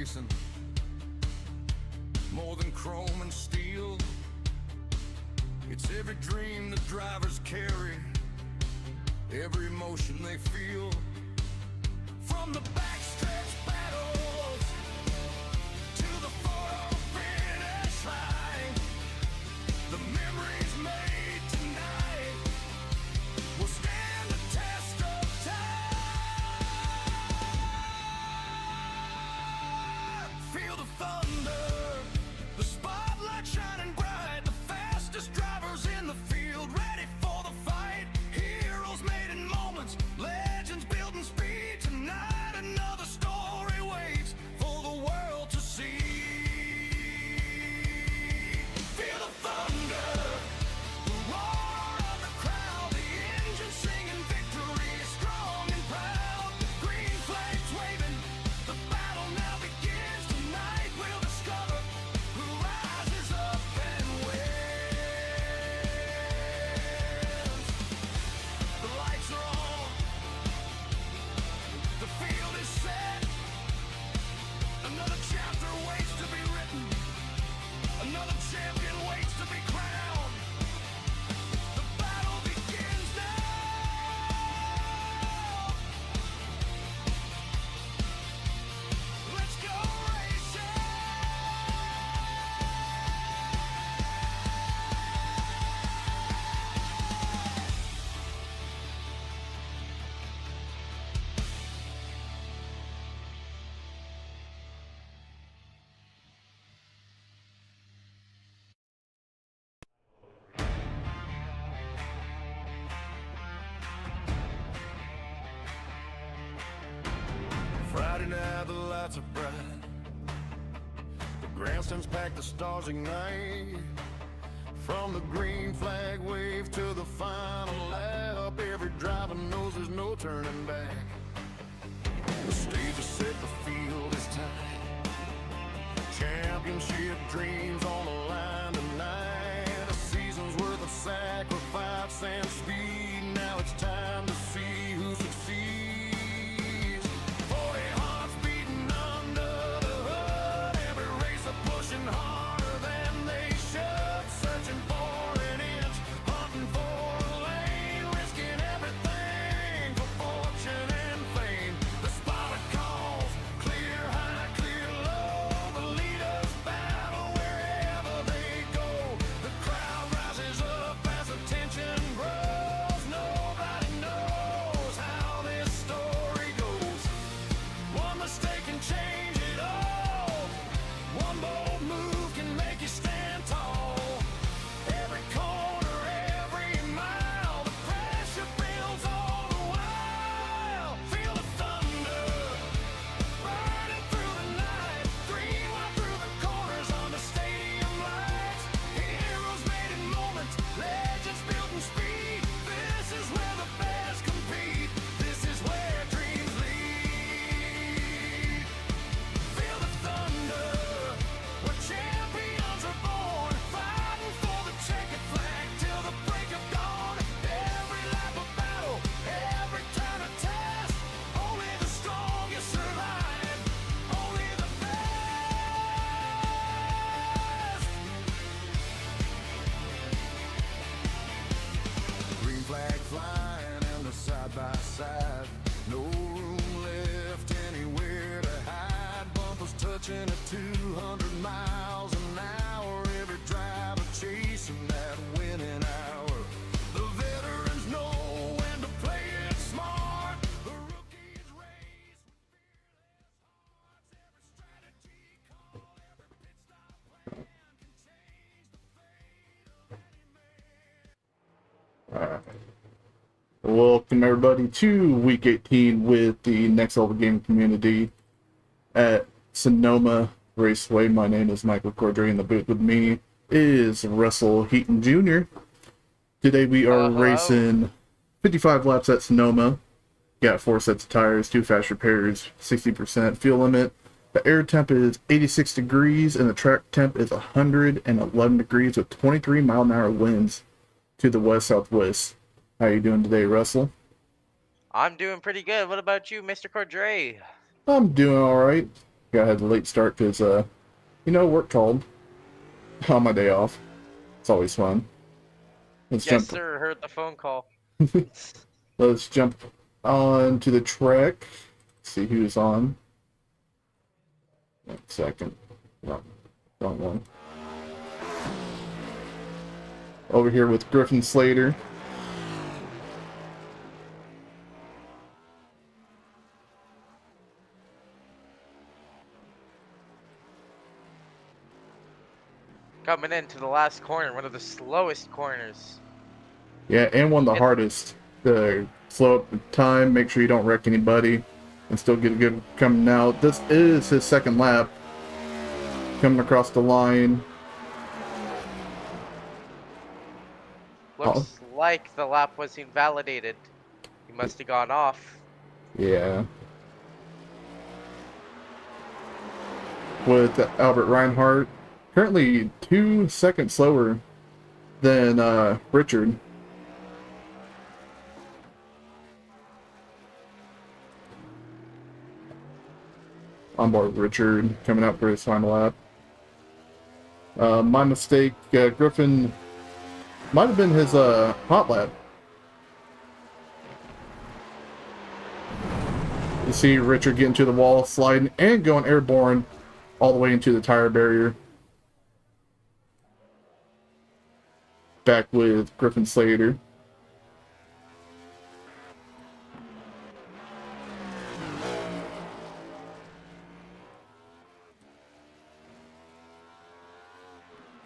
racing, more than chrome and steel. It's every dream the drivers carry, every emotion they feel. From the backstretch battles to the photo finish line, the memories made tonight will stand the test of time. Feel the thunder, the spotlight shining bright, the fastest drivers in the field, ready for the fight. Heroes made in moments, legends building speed. Tonight another story waits for the world to see. Feel the thunder, the roar of the crowd, the engine singing victory, strong and proud. Green flags waving, the battle now begins. Tonight we'll discover who rises up and wins. The lights are on, the field is set. Another chapter waits to be written, another champion waits to be crowned. The battle begins now. Let's go racing. Friday night, the lights are bright, the grandstands packed, the stars ignite. From the green flag wave to the final lap, every driver knows there's no turning back. The stage is set, the field is tight, championship dreams on the line tonight. A season's worth of sacrifice and speed, now it's time to see who succeeds. 40 hearts beating under the hood, every racer pushing harder than they should, searching for an inch, hunting for a lane, risking everything for fortune and fame. The spotter calls, clear high, clear low, the leaders battle wherever they go. The crowd rises up as the tension grows. Nobody knows how this story goes. One mistake can change it all. One bold move can make you stand tall. Every corner, every mile, the pressure builds all the while. Feel the thunder burning through the night, green wide through the corners under stadium lights. Heroes made in moments, legends building speed. This is where the best compete. This is where dreams lead. Feel the thunder, where champions are born, fighting for the checkered flag till the break of dawn. Every lap of battle, every turn of test, only the strongest survive, only the best. Green flag flying and the side by side, no room left anywhere to hide. Bumpers touching at 200 miles an hour, every driver chasing that winning hour. The veterans know when to play it smart, the rookies race with fearless hearts. Every strategy call, every pit stop plan can change the fate of any man. Welcome everybody to week 18 with the Next Level Game community at Sonoma Raceway. My name is Michael Cordray. In the booth with me is Russell Heaton Jr. Today we are racing 55 laps at Sonoma. Got 4 sets of tires, 2 fast repairs, 60% fuel limit. The air temp is 86 degrees and the track temp is 111 degrees with 23 mile-an-hour winds to the west-southwest. How you doing today, Russell? I'm doing pretty good. What about you, Mr. Cordray? I'm doing all right. I had a late start because, work called on my day off. It's always fun. Let's Yes, jump. sir. Heard the phone call. Let's jump on to the track. See who's on. 1 second. No, wrong one. Over here with Griffin Slater. Coming into the last corner, one of the slowest corners. Yeah, and one of the It, hardest. To slow up the time, make sure you don't wreck anybody, and still get a good coming out. This is his second lap. Coming across the line. Oh, looks like the lap was invalidated. He must have gone off. yeah. With Albert Reinhardt. Currently 2 seconds slower than Richard. On board Richard, coming out for his final lap. My mistake, Griffin might have been his hot lap. You see Richard getting to the wall, sliding, and going airborne all the way into the tire barrier. Back with Griffin Slater.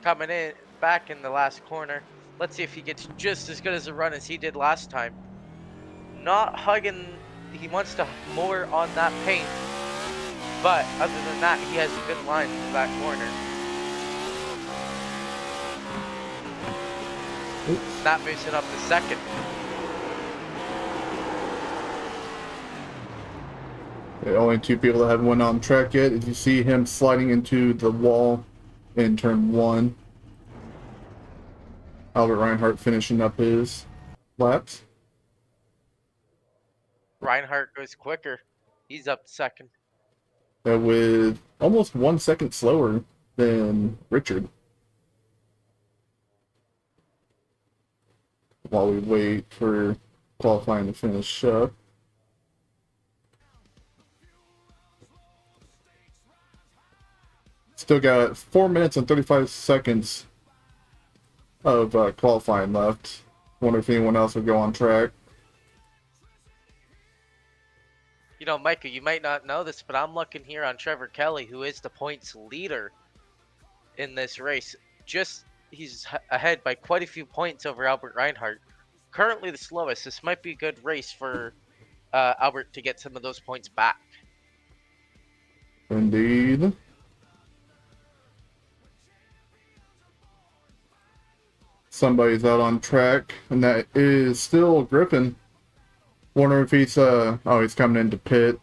Coming in back in the last corner. Let's see if he gets just as good as a run as he did last time. Not hugging. He wants to more on that paint. But other than that, he has a good line from that corner. Oops. Not boosting up the second. The only two people that have one on track yet is you see him sliding into the wall in turn 1. Albert Reinhardt finishing up his laps. Reinhardt goes quicker. He's up second. With almost 1 second slower than Richard. While we wait for qualifying to finish up. Still got 4 minutes and 35 seconds of qualifying left. Wonder if anyone else would go on track. You know, Micah, you might not know this, but I'm looking here on Trevor Kelly, who is the points leader in this race. He's ahead by quite a few points over Albert Reinhardt. Currently the slowest. This might be a good race for Albert to get some of those points back. Indeed. Somebody's out on track, and that is still Griffin. Wonder if he's he's coming into pit.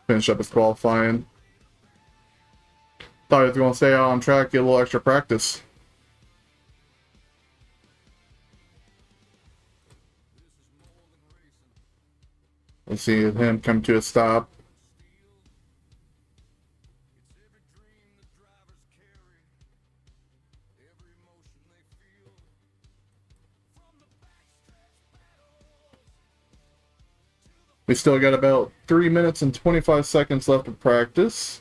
Finish up his qualifying. Thought he was going to stay out on track, get a little extra practice. We see him come to a stop. We still got about 3 minutes and 25 seconds left of practice.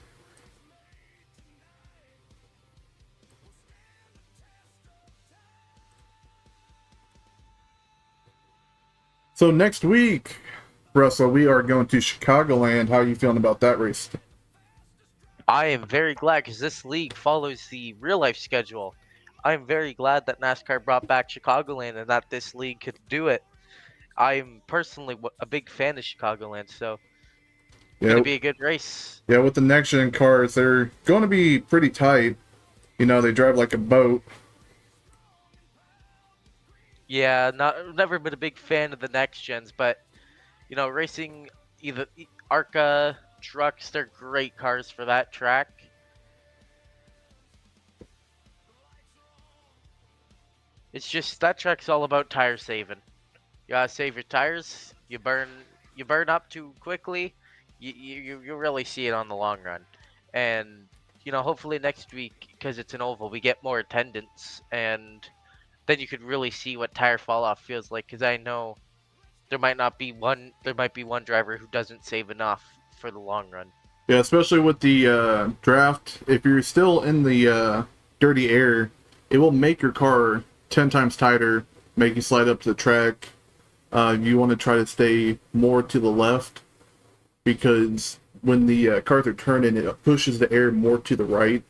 So next week, Russell, we are going to Chicagoland. How are you feeling about that race? I am very glad because this league follows the real life schedule. I'm very glad that NASCAR brought back Chicagoland and that this league could do it. I'm personally a big fan of Chicagoland, so it's going to be a good race. Yeah, with the next gen cars, they're going to be pretty tight. You know, they drive like a boat. Yeah, never been a big fan of the next gens, but you know, racing either ARCA trucks, they're great cars for that track. It's just that track's all about tire saving. You gotta save your tires. You burn up too quickly. You really see it on the long run, and hopefully next week, because it's an oval, we get more attendance, and then you could really see what tire fall off feels like. Because I know there might be one driver who doesn't save enough for the long run. Yeah, especially with the draft. If you're still in the dirty air, it will make your car 10 times tighter, make you slide up to the track. You want to try to stay more to the left, because when the cars are turning, it pushes the air more to the right,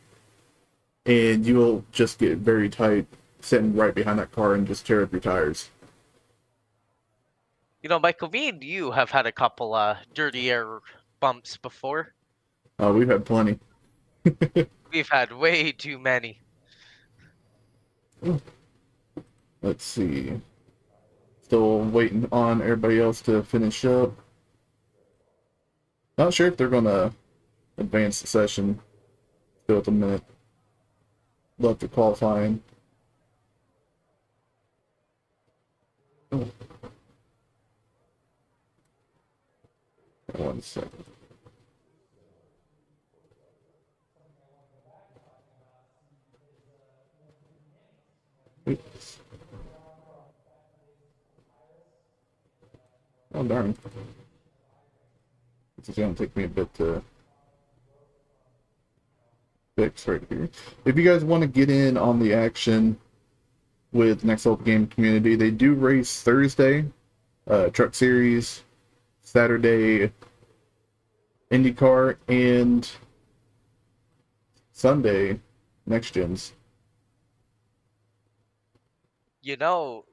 and you will just get very tight sitting right behind that car and just tear up your tires. Michael, me and you have had a couple dirty air bumps before. We've had plenty. We've had way too many. Let's see. Still waiting on everybody else to finish up. Not sure if they're going to advance the session. Still at the minute left of qualifying. Oh. 1 second. Oops. Oh, darn. This is going to take me a bit to fix right here. If you guys want to get in on the action with Next Level Game Community, they do race Thursday, Truck Series, Saturday, IndyCar, and Sunday, Next Gens.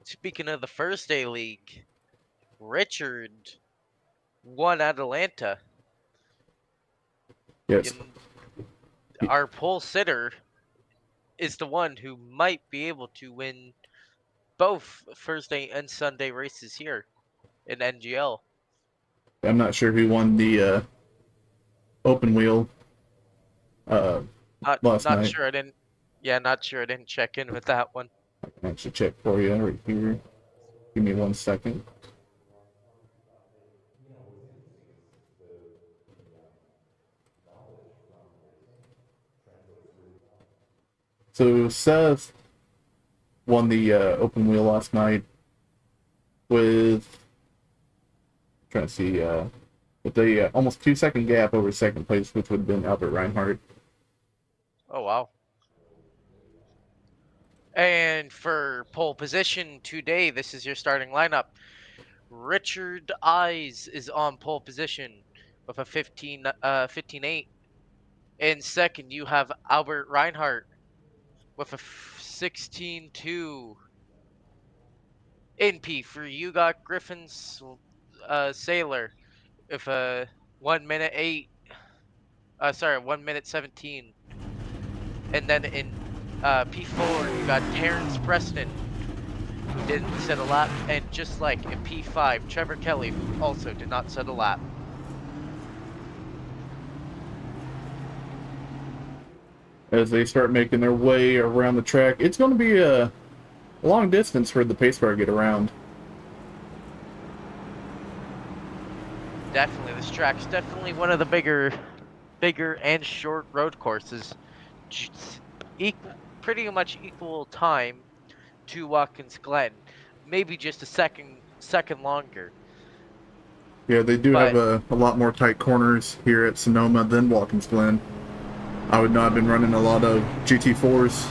Speaking of the first day league, Richard won Atlanta. Yes. Our pole sitter is the one who might be able to win both Thursday and Sunday races here in NGL. I'm not sure who won the open wheel last Not night. sure. Not sure. I didn't check in with that one. I can actually check for you right here. Give me 1 second. So Seth won the open wheel last night with, trying to see, with a almost 2 second gap over second place, which would have been Albert Reinhardt. Oh, wow. And for pole position today, this is your starting lineup. Richard Eyes is on pole position with a 15.8. In second, you have Albert Reinhardt with a 16.2. In P3, you got Griffin's Sailor with a 1 minute 8. 1 minute 17. And then in P4, you got Terrence Preston, who didn't set a lap, and just like in P5, Trevor Kelly, who also did not set a lap. As they start making their way around the track, it's going to be a long distance for the pace car to get around. Definitely, this track's definitely one of the bigger and short road courses. Pretty much equal time to Watkins Glen, maybe just a second longer. Yeah, they do have a lot more tight corners here at Sonoma than Watkins Glen. I would not have been running a lot of GT4s.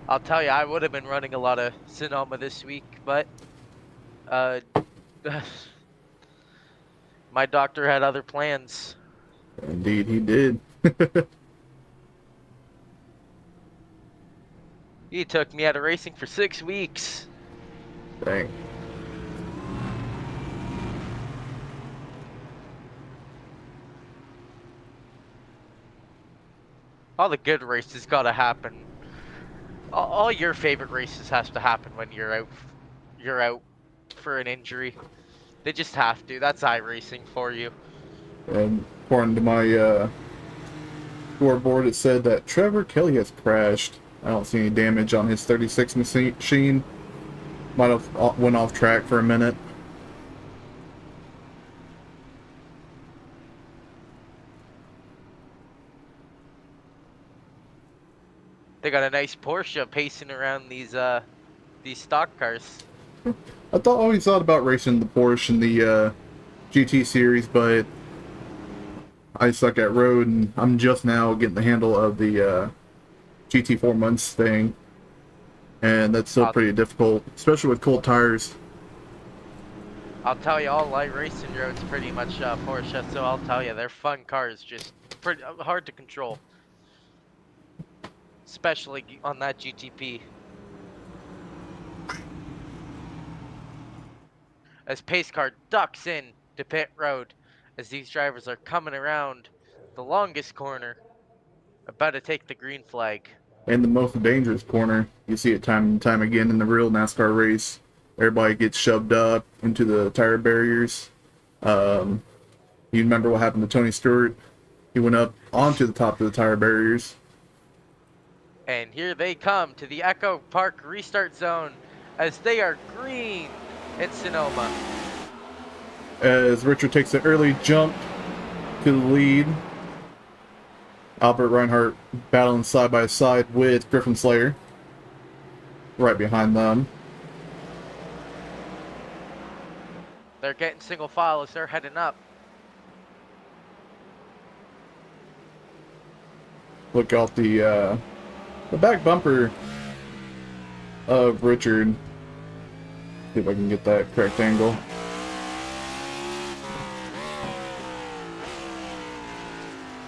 I'll tell you, I would have been running a lot of Sonoma this week, but my doctor had other plans. Indeed, he did. He took me out of racing for 6 weeks. Dang. All the good races gotta happen. All your favorite races has to happen when you're out for an injury. They just have to. That's iRacing for you. And according to my scoreboard, it said that Trevor Kelly has crashed. I don't see any damage on his 36 machine. Might have went off track for a minute. They got a nice Porsche pacing around these stock cars. Always thought about racing the Porsche in the GT series, but I suck at road, and I'm just now getting the handle of the GT4 months thing, and that's still I'll, pretty difficult, especially with cold tires. I'll tell you, all light racing roads pretty much Porsche, so I'll tell you, they're fun cars, just pretty hard to control, especially on that GTP. As pace car ducks in to pit road, as these drivers are coming around the longest corner, about to take the green flag. And the most dangerous corner, you see it time and time again in the real NASCAR race. Everybody gets shoved up into the tire barriers. You remember what happened to Tony Stewart? He went up onto the top of the tire barriers. And here they come to the Echo Park restart zone as they are green in Sonoma. As Richard takes an early jump to the lead, Albert Reinhardt battling side by side with Griffin Slayer right behind them. They're getting single file as they're heading up. Look out the back bumper of Richard. See if I can get that correct angle.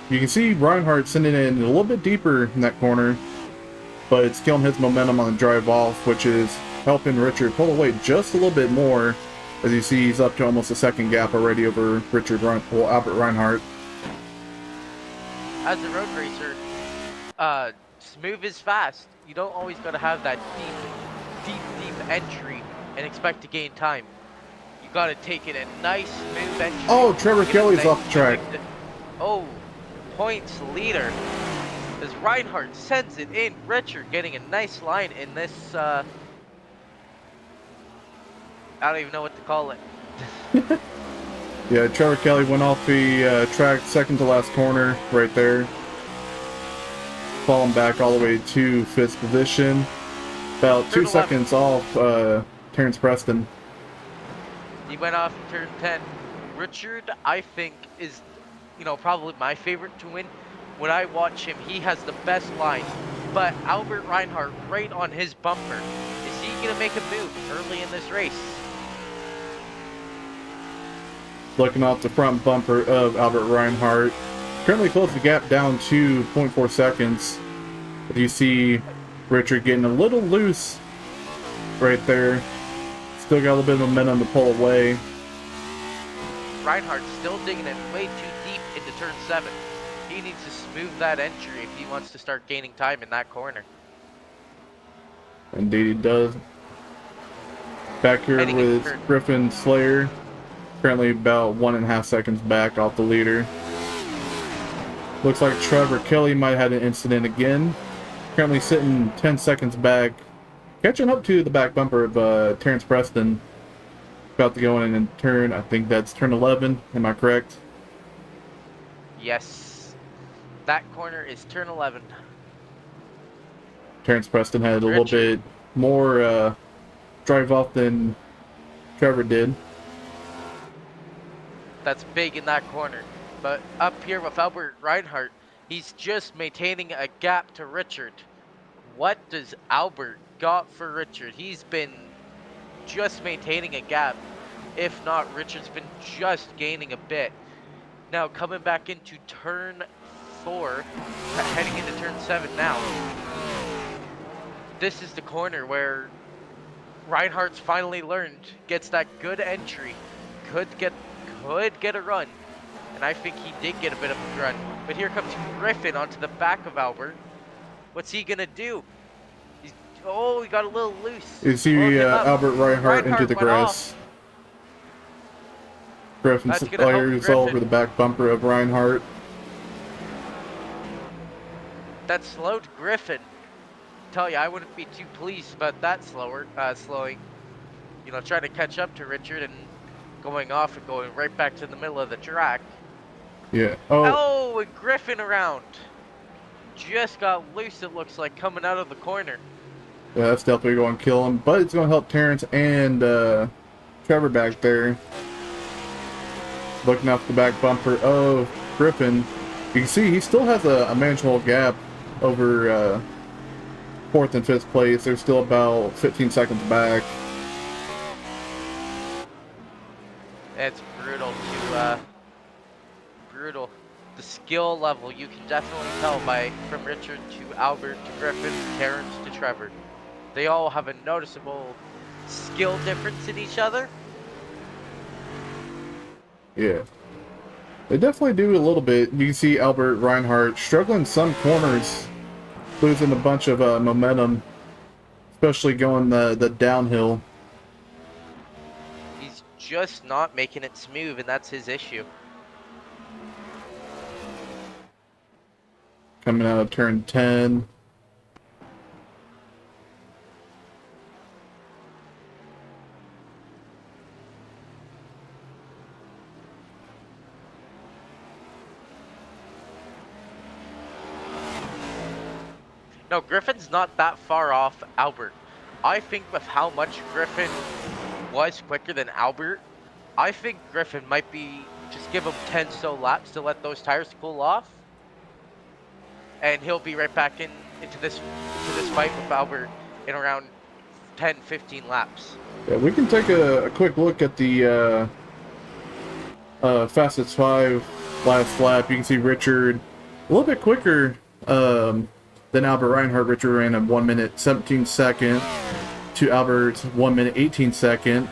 You can see Reinhardt sending it in a little bit deeper in that corner, but it's killing his momentum on the drive off, which is helping Richard pull away just a little bit more. As you see, he's up to almost a second gap already over Albert Reinhardt. As a road racer, smooth is fast. You don't always got to have that deep entry and expect to gain time. You got to take it a nice smooth entry. Oh, Trevor Kelly's off the track. Oh, points leader. As Reinhardt sends it in, Richard getting a nice line in this, I don't even know what to call it. Yeah, Trevor Kelly went off the track second to last corner right there. Falling back all the way to fifth position. About 2 seconds off Terrence Preston. He went off in turn 10. Richard, I think, is, probably my favorite to win. When I watch him, he has the best line. But Albert Reinhardt right on his bumper. Is he going to make a move early in this race? Looking off the front bumper of Albert Reinhardt. Currently closed the gap down to 0.4 seconds. But you see Richard getting a little loose right there. Still got a little bit of momentum to pull away. Reinhardt still digging it way too deep into turn 7. He needs to smooth that entry if he wants to start gaining time in that corner. Indeed he does. Back here with Griffin Slayer. Currently about 1.5 seconds back off the leader. Looks like Trevor Kelly might have had an incident again. Currently sitting 10 seconds back. Catching up to the back bumper of Terrence Preston. About to go in and turn, I think that's turn 11. Am I correct? Yes. That corner is turn 11. Terrence Preston had a little bit more drive off than Trevor did. That's big in that corner. But up here with Albert Reinhardt, he's just maintaining a gap to Richard. What does Albert got for Richard? He's been just maintaining a gap. If not, Richard's been just gaining a bit. Now coming back into turn 4, heading into turn 7 now. This is the corner where Reinhardt's finally learned, gets that good entry, could get a run, and I think he did get a bit of a run. But here comes Griffin onto the back of Albert. What's he gonna do? He got a little loose. You see Albert Reinhardt into the grass. Griffin Slayer's all over the back bumper of Reinhardt. That slowed Griffin. Tell you, I wouldn't be too pleased about that slowing. Trying to catch up to Richard and going off and going right back to the middle of the track. Yeah. Oh, and Griffin around. just got loose, it looks like, coming out of the corner. Yeah, that's definitely going to kill him, but it's going to help Terrence and Trevor back there. Looking off the back bumper of Griffin. You can see he still has a manageable gap over 4th and 5th place. They're still about 15 seconds back. It's brutal to, brutal. The skill level, you can definitely tell from Richard to Albert to Griffin, Terrence to Trevor. They all have a noticeable skill difference in each other. Yeah. They definitely do a little bit. You can see Albert Reinhardt struggling some corners, losing a bunch of momentum, especially going the downhill. He's just not making it smooth, and that's his issue. Coming out of turn 10. No, Griffin's not that far off Albert. I think with how much Griffin was quicker than Albert, I think Griffin might be just give him 10 so laps to let those tires cool off, and he'll be right back into this fight with Albert in around 10-15 laps. Yeah, we can take a quick look at the fastest 5 last lap. You can see Richard a little bit quicker than Albert Reinhardt. Richard ran a 1 minute 17 second to Albert's 1 minute 18 second.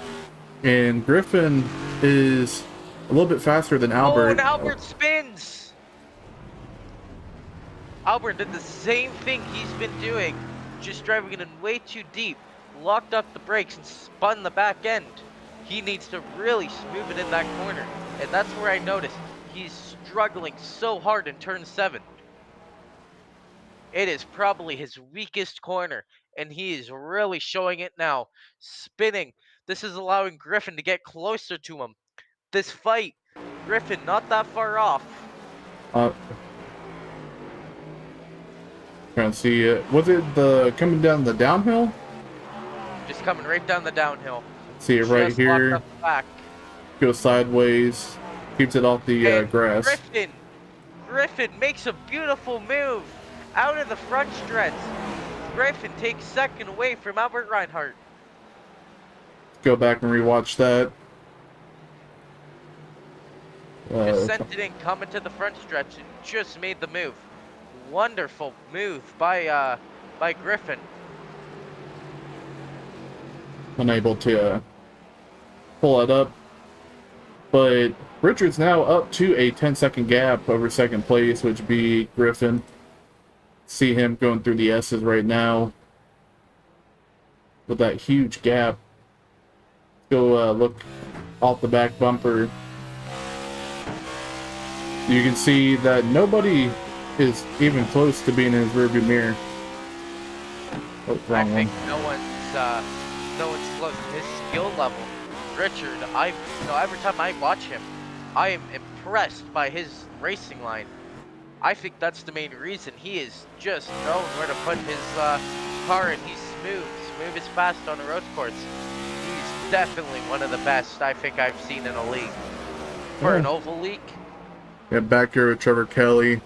And Griffin is a little bit faster than Albert. Oh, and Albert spins! Albert did the same thing he's been doing, just driving it in way too deep, locked up the brakes and spun the back end. He needs to really smooth it in that corner. And that's where I noticed he's struggling so hard in turn 7. It is probably his weakest corner, and he is really showing it now. Spinning. This is allowing Griffin to get closer to him. This fight, Griffin not that far off. Trying to see it. Was it the coming down the downhill? Just coming right down the downhill. See it right Just here. locked up the back. Goes sideways. Keeps it off the And grass. Griffin makes a beautiful move out of the front stretch. Griffin takes second away from Albert Reinhardt. Go back and rewatch that. Just sent it in, coming to the front stretch, and just made the move. Wonderful move by Griffin. Unable to pull it up. But Richard's now up to a 10-second gap over second place, which would be Griffin. See him going through the S's right now with that huge gap. Go look off the back bumper. You can see that nobody is even close to being in his rearview mirror. Oh, I wrong think one. no one's close to his skill level. Richard, every time I watch him, I am impressed by his racing line. I think that's the main reason. He is just known where to put his car in. He's smooth as fast on a road course. He's definitely one of the best I think I've seen in a league. For an oval league. Yeah, back here with Trevor Kelly.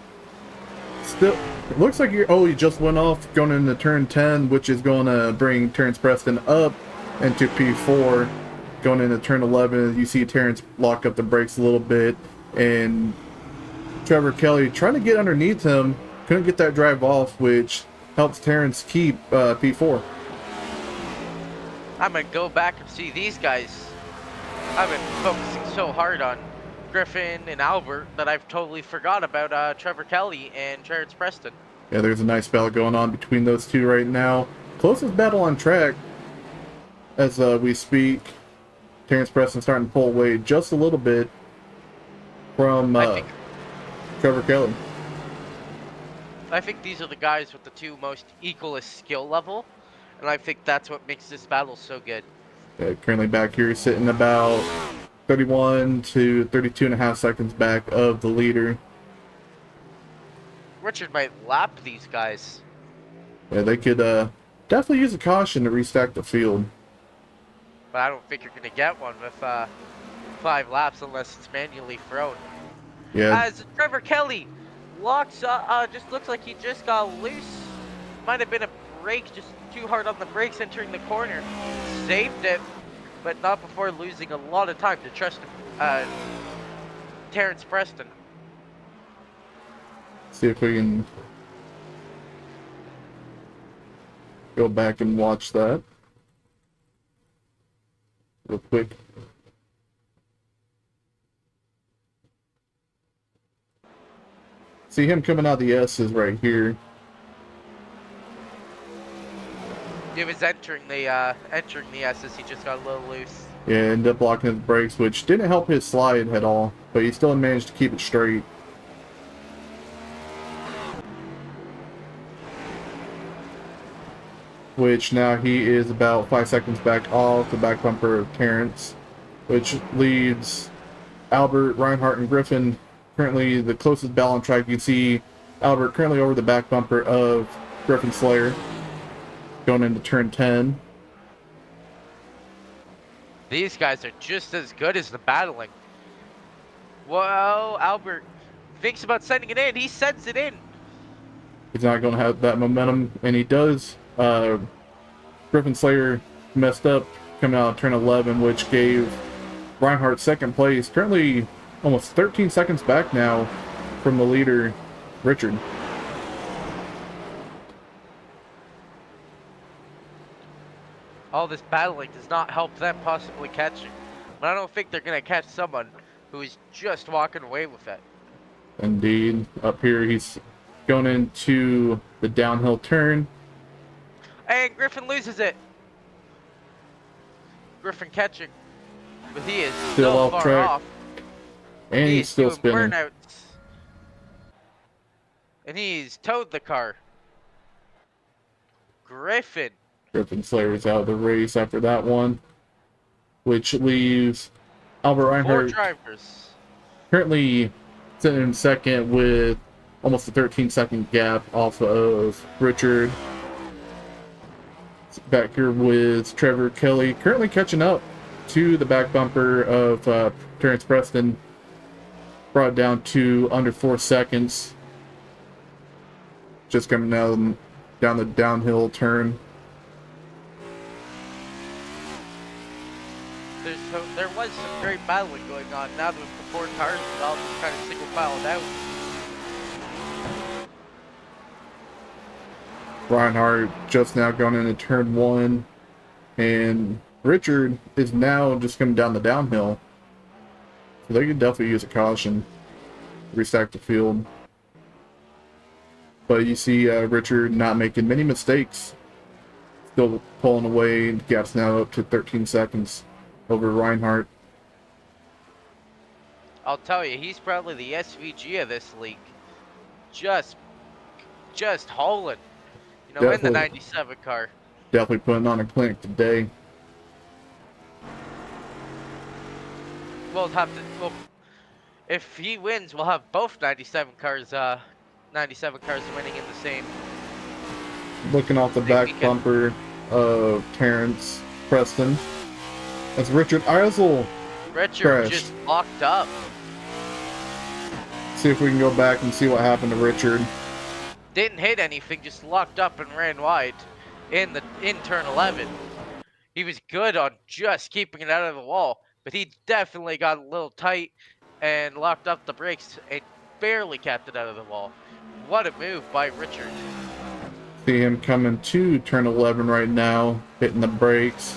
Still, it looks like he just went off going into turn 10, which is going to bring Terrence Preston up into P4. Going into turn 11, you see Terrence lock up the brakes a little bit, and Trevor Kelly trying to get underneath him, couldn't get that drive off, which helps Terrence keep P4. I'm going to go back and see these guys. I've been focusing so hard on Griffin and Albert that I've totally forgot about Trevor Kelly and Terrence Preston. Yeah, there's a nice battle going on between those two right now. Closest battle on track as we speak. Terrence Preston starting to pull away just a little bit from Trevor Kelly. I think these are the guys with the two most equalist skill level, and I think that's what makes this battle so good. Yeah, currently back here sitting about 31 to 32 and a half seconds back of the leader. Richard might lap these guys. Yeah, they could definitely use a caution to restack the field. But I don't think you're going to get one with 5 laps unless it's manually thrown. Yeah, As Trevor Kelly locks just looks like he just got loose. Might have been a brake, just too hard on the brakes entering the corner. Saved it, but not before losing a lot of time to trust Terrence Preston. see if we can go back and watch that real quick. See him coming out the S's right here. He was entering the S's. He just got a little loose. Yeah, ended up blocking his brakes, which didn't help his slide at all, but he still managed to keep it straight. Which now he is about 5 seconds back off the back bumper of Terrence, which leaves Albert, Reinhardt, and Griffin currently the closest battle on track. You can see Albert currently over the back bumper of Griffin Slayer going into turn 10. These guys are just as good as the battling. Whoa, Albert thinks about sending it in. He sends it in. He's not going to have that momentum, and he does. Griffin Slayer messed up coming out of turn 11, which gave Reinhardt second place. Currently almost 13 seconds back now from the leader, Richard. All this battling does not help them possibly catching. But I don't think they're going to catch someone who is just walking away with it. Indeed. Up here, he's going into the downhill turn. And Griffin loses it. Griffin catching. But he is Still so off far track. off. And he's still doing spinning. burnouts. And he's towed the car. Griffin. Griffin Slayer's out of the race after that one, which leaves Albert 4 Reinhardt drivers. currently sitting in second with almost a 13-second gap off of Richard. Back here with Trevor Kelly currently catching up to the back bumper of Terrence Preston. Brought it down to under 4 seconds. Just coming down the downhill turn. There was some great battling going on. Now that the 4 cars are all just kind of single filed out. Reinhardt just now going into turn 1, and Richard is now just coming down the downhill. So they could definitely use a caution, restack the field. But you see Richard not making many mistakes, still pulling away. The gap's now up to 13 seconds over Reinhardt. I'll tell you, he's probably the SVG of this league. Just hauling. You know, in the 97 car. Definitely putting on a clinic today. We'll have to. If he wins, we'll have both 97 cars. 97 cars winning in the same. Looking off the back bumper of Terrence Preston. That's Richard Eisel. Richard crashed. Just locked up. See if we can go back and see what happened to Richard. Didn't hit anything, just locked up and ran wide in turn 11. He was good on just keeping it out of the wall, but he definitely got a little tight and locked up the brakes and barely kept it out of the wall. What a move by Richard. See him coming to turn 11 right now, hitting the brakes,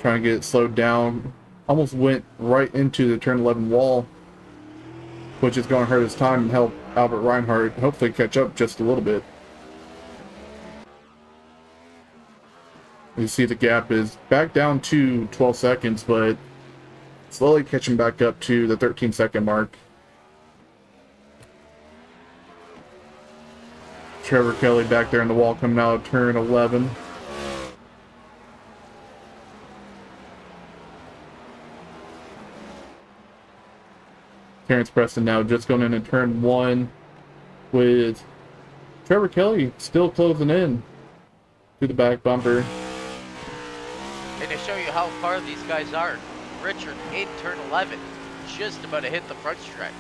trying to get it slowed down. Almost went right into the turn 11 wall, which is going to hurt his time and help Albert Reinhardt hopefully catch up just a little bit. You see the gap is back down to 12 seconds, but slowly catching back up to the 13-second mark. Trevor Kelly back there in the wall coming out of turn 11. Terrence Preston now just going into turn 1 with Trevor Kelly still closing in to the back bumper. And to show you how far these guys are, Richard in turn 11, just about to hit the front stretch.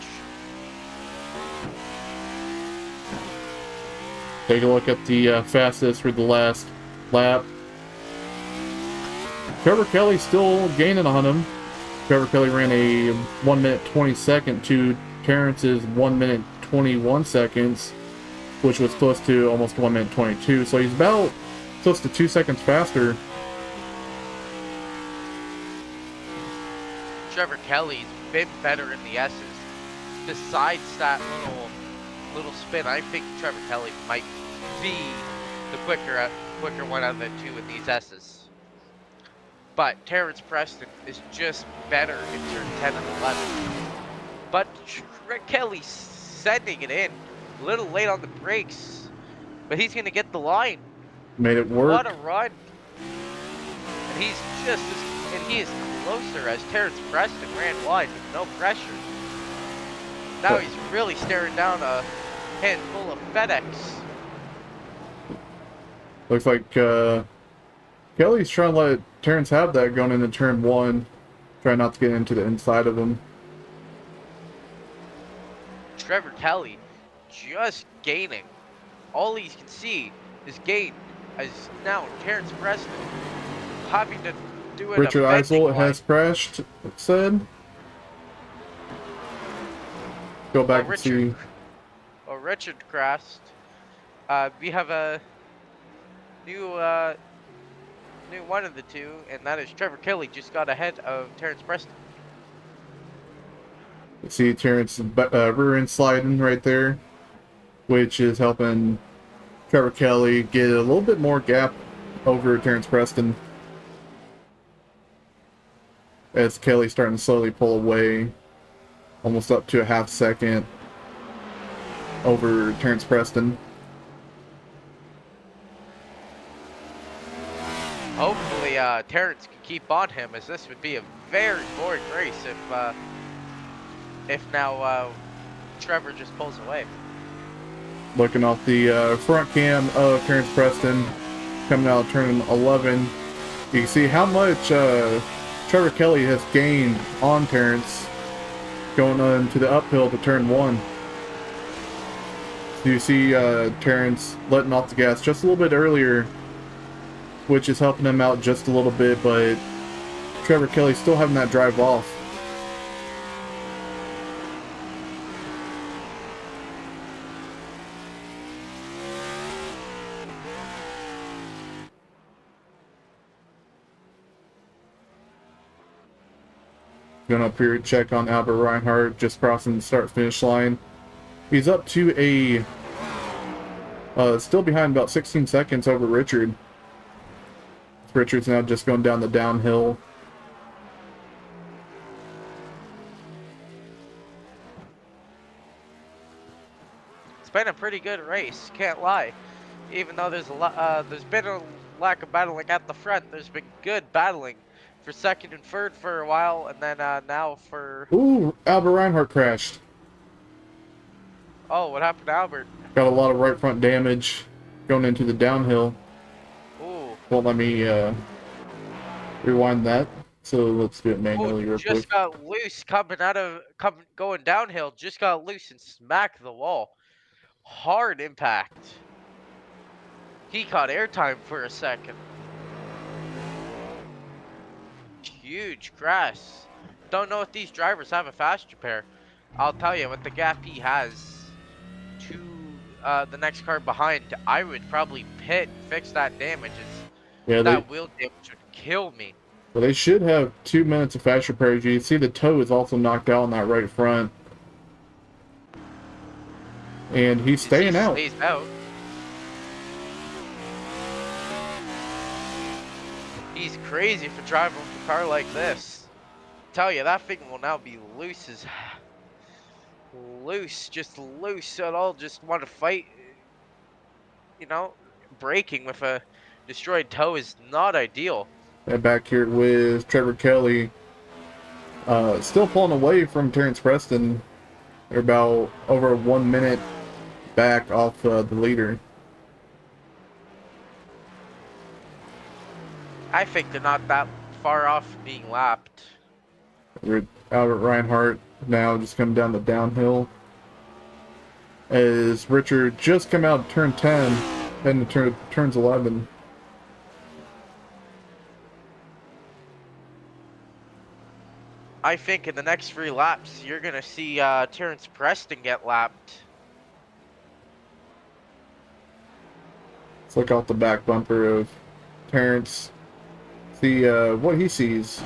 Take a look at the fastest for the last lap. Trevor Kelly still gaining on him. Trevor Kelly ran a 1 minute 22nd to Terrence's 1 minute 21 seconds, which was close to almost 1 minute 22. So he's about close to 2 seconds faster. Trevor Kelly's been better in the S's. Besides that little spin, I think Trevor Kelly might be the quicker one out of the two in these S's. But Terrence Preston is just better in turn 10 and 11. But Kelly's sending it in. A little late on the brakes. But he's going to get the line. Made it work. What a run. And he is closer as Terrence Preston ran wide with no pressure. Now he's really staring down a handful of FedEx. Looks like Kelly's trying to let Terrence have that going into turn 1. Try not to get into the inside of him. Trevor Kelly just gaining. All he can see is gain as now Terrence Preston having to do it. Richard Eisel has crashed, it said. Go back and see. Oh, Richard crashed. We have a new one of the two, and that is Trevor Kelly just got ahead of Terrence Preston. See Terrence rear end sliding right there, which is helping Trevor Kelly get a little bit more gap over Terrence Preston. As Kelly's starting to slowly pull away, almost up to a half second over Terrence Preston. Hopefully, Terrence can keep on him, as this would be a very boring race if now Trevor just pulls away. Looking off the front cam of Terrence Preston coming out of turn 11, you can see how much Trevor Kelly has gained on Terrence going on to the uphill to turn 1. So you see Terrence letting off the gas just a little bit earlier, which is helping him out just a little bit, but Trevor Kelly still having that drive off. Going up here, check on Albert Reinhardt, just crossing the start-finish line. He's up to a, still behind about 16 seconds over Richard. Richard's now just going down the downhill. It's been a pretty good race, can't lie. Even though there's been a lack of battling at the front, there's been good battling for second and third for a while, and then now for... Ooh, Albert Reinhardt crashed. Oh, what happened to Albert? Got a lot of right front damage going into the downhill. Ooh. Well, let me rewind that. So let's do it manually real quick. Just got loose going downhill. Just got loose and smacked the wall. Hard impact. He caught airtime for a second. Huge crash. Don't know if these drivers have a fast repair. I'll tell you, with the gap he has to the next car behind, I would probably pit and fix that damage. Yeah, that wheel damage would kill me. Well, they should have 2 minutes of fast repair. You can see the toe is also knocked out on that right front. And he's staying out. Stays out. He's crazy for driving a car like this. Tell you, that thing will now be loose as... just loose at all. Just want to fight. You know, braking with a destroyed toe is not ideal. And back here with Trevor Kelly, still pulling away from Terrence Preston. They're about over 1 minute back off the leader. I think they're not that far off from being lapped. Albert Reinhardt now just coming down the downhill. As Richard just come out of turn 10, heading to turns 11. I think in the next 3 laps, you're going to see Terrence Preston get lapped. Let's look out the back bumper of Terrence. See what he sees.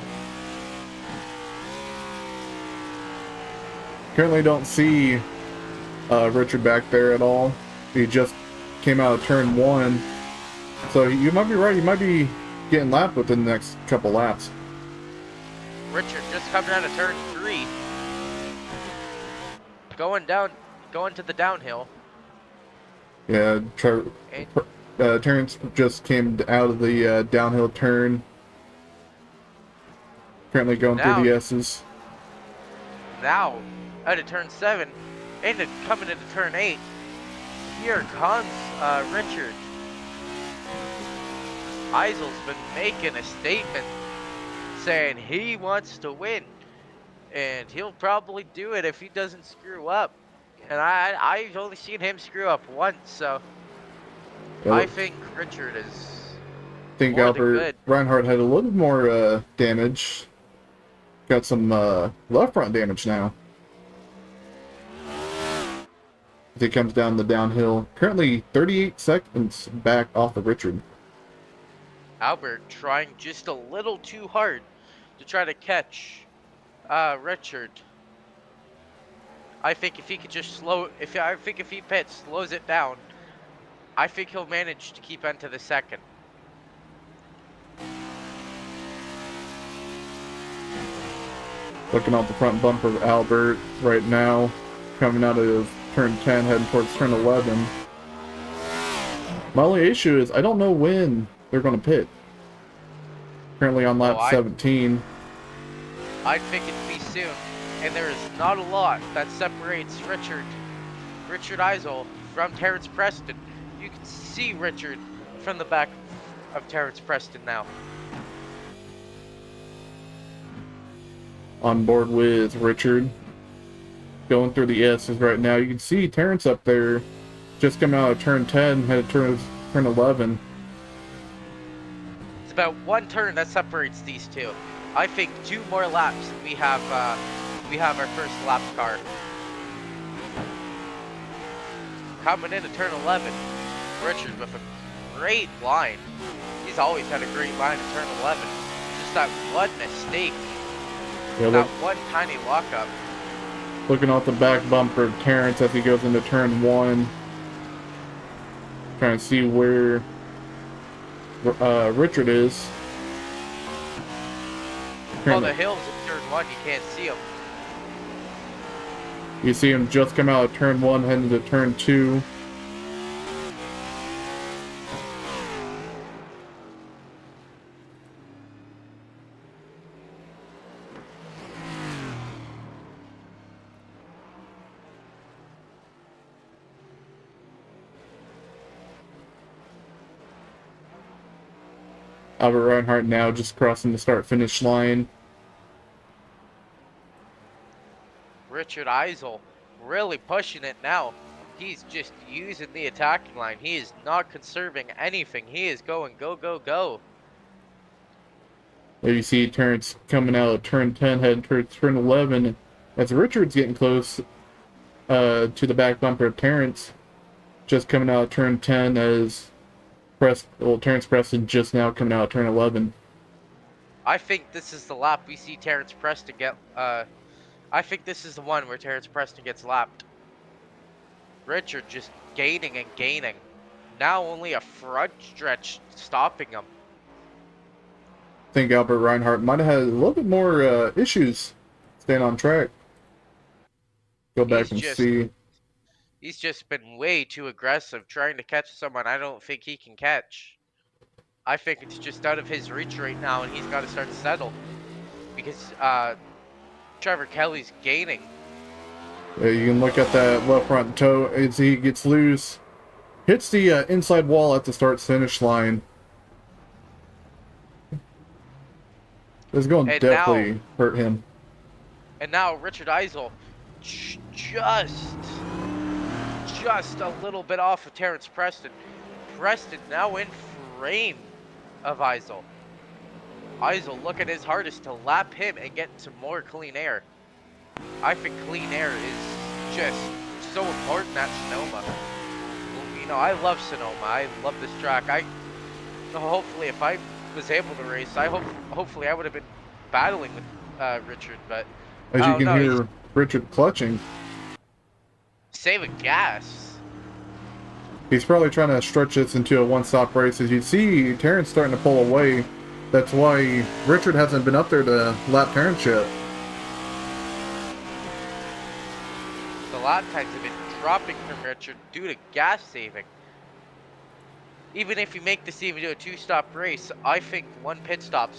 Currently don't see Richard back there at all. He just came out of turn 1. So you might be right. He might be getting lapped within the next couple laps. Richard just coming out of turn 3. Going to the downhill. Yeah, Terrence just came out of the downhill turn. Currently going through the S's. Now, out of turn 7, and coming into turn 8, here comes Richard. Eisel's been making a statement saying he wants to win, and he'll probably do it if he doesn't screw up. And I've only seen him screw up once, so I think Richard is. I think Albert Reinhardt had a little more damage. Got some left front damage now. As he comes down the downhill. Currently 38 seconds back off of Richard. Albert trying just a little too hard to try to catch Richard. I think if he could just if he pits, slows it down, I think he'll manage to keep into the second. Looking out the front bumper of Albert right now, coming out of turn 10, heading towards turn 11. My only issue is I don't know when they're going to pit. Currently on lap 17. I think it'd be soon, and there is not a lot that separates Richard Eisel from Terrence Preston. You can see Richard from the back of Terrence Preston now. On board with Richard. Going through the S's right now. You can see Terrence up there just coming out of turn 10, headed towards turn 11. It's about one turn that separates these two. I think 2 more laps and we have our first lap car. Coming into turn 11, Richard with a great line. He's always had a great line in turn 11. Just that one mistake. Yeah, that one tiny lockup. Looking off the back bumper of Terrence as he goes into turn 1. Trying to see where Richard is. Well, the hills in turn 1, you can't see him. You see him just come out of turn 1, heading to turn 2. Albert Reinhardt now just crossing the start-finish line. Richard Eisel really pushing it now. He's just using the attacking line. He is not conserving anything. He is going go, go, go. There you see Terrence coming out of turn 10, heading towards turn 11. As Richard's getting close to the back bumper of Terrence. Just coming out of turn 10 as Terrence Preston just now coming out of turn 11. I think this is the lap we see Terrence Preston get. I think this is the one where Terrence Preston gets lapped. Richard just gaining and gaining. Now only a front stretch stopping him. I think Albert Reinhardt might have had a little bit more issues staying on track. Go back and see. He's just been way too aggressive trying to catch someone I don't think he can catch. I think it's just out of his reach right now and he's got to start to settle. Because Trevor Kelly's gaining. You can look at that left front toe as he gets loose. Hits the inside wall at the start-finish line. It's going to And now, definitely hurt him. Richard Eisel just a little bit off of Terrence Preston. Preston now in frame of Eisel. Eisel looking his hardest to lap him and get some more clean air. I think clean air is just so important at Sonoma. You know, I love Sonoma. I love this track. Hopefully, if I was able to race, hopefully I would have been battling with Richard, but As I you don't can know. hear He's Richard clutching. saving gas. He's probably trying to stretch this into a one-stop race. As you see, Terrence starting to pull away. That's why Richard hasn't been up there to lap Terrence yet. The lap times have been dropping from Richard due to gas saving. Even if you make this even to a two-stop race, I think one pit stop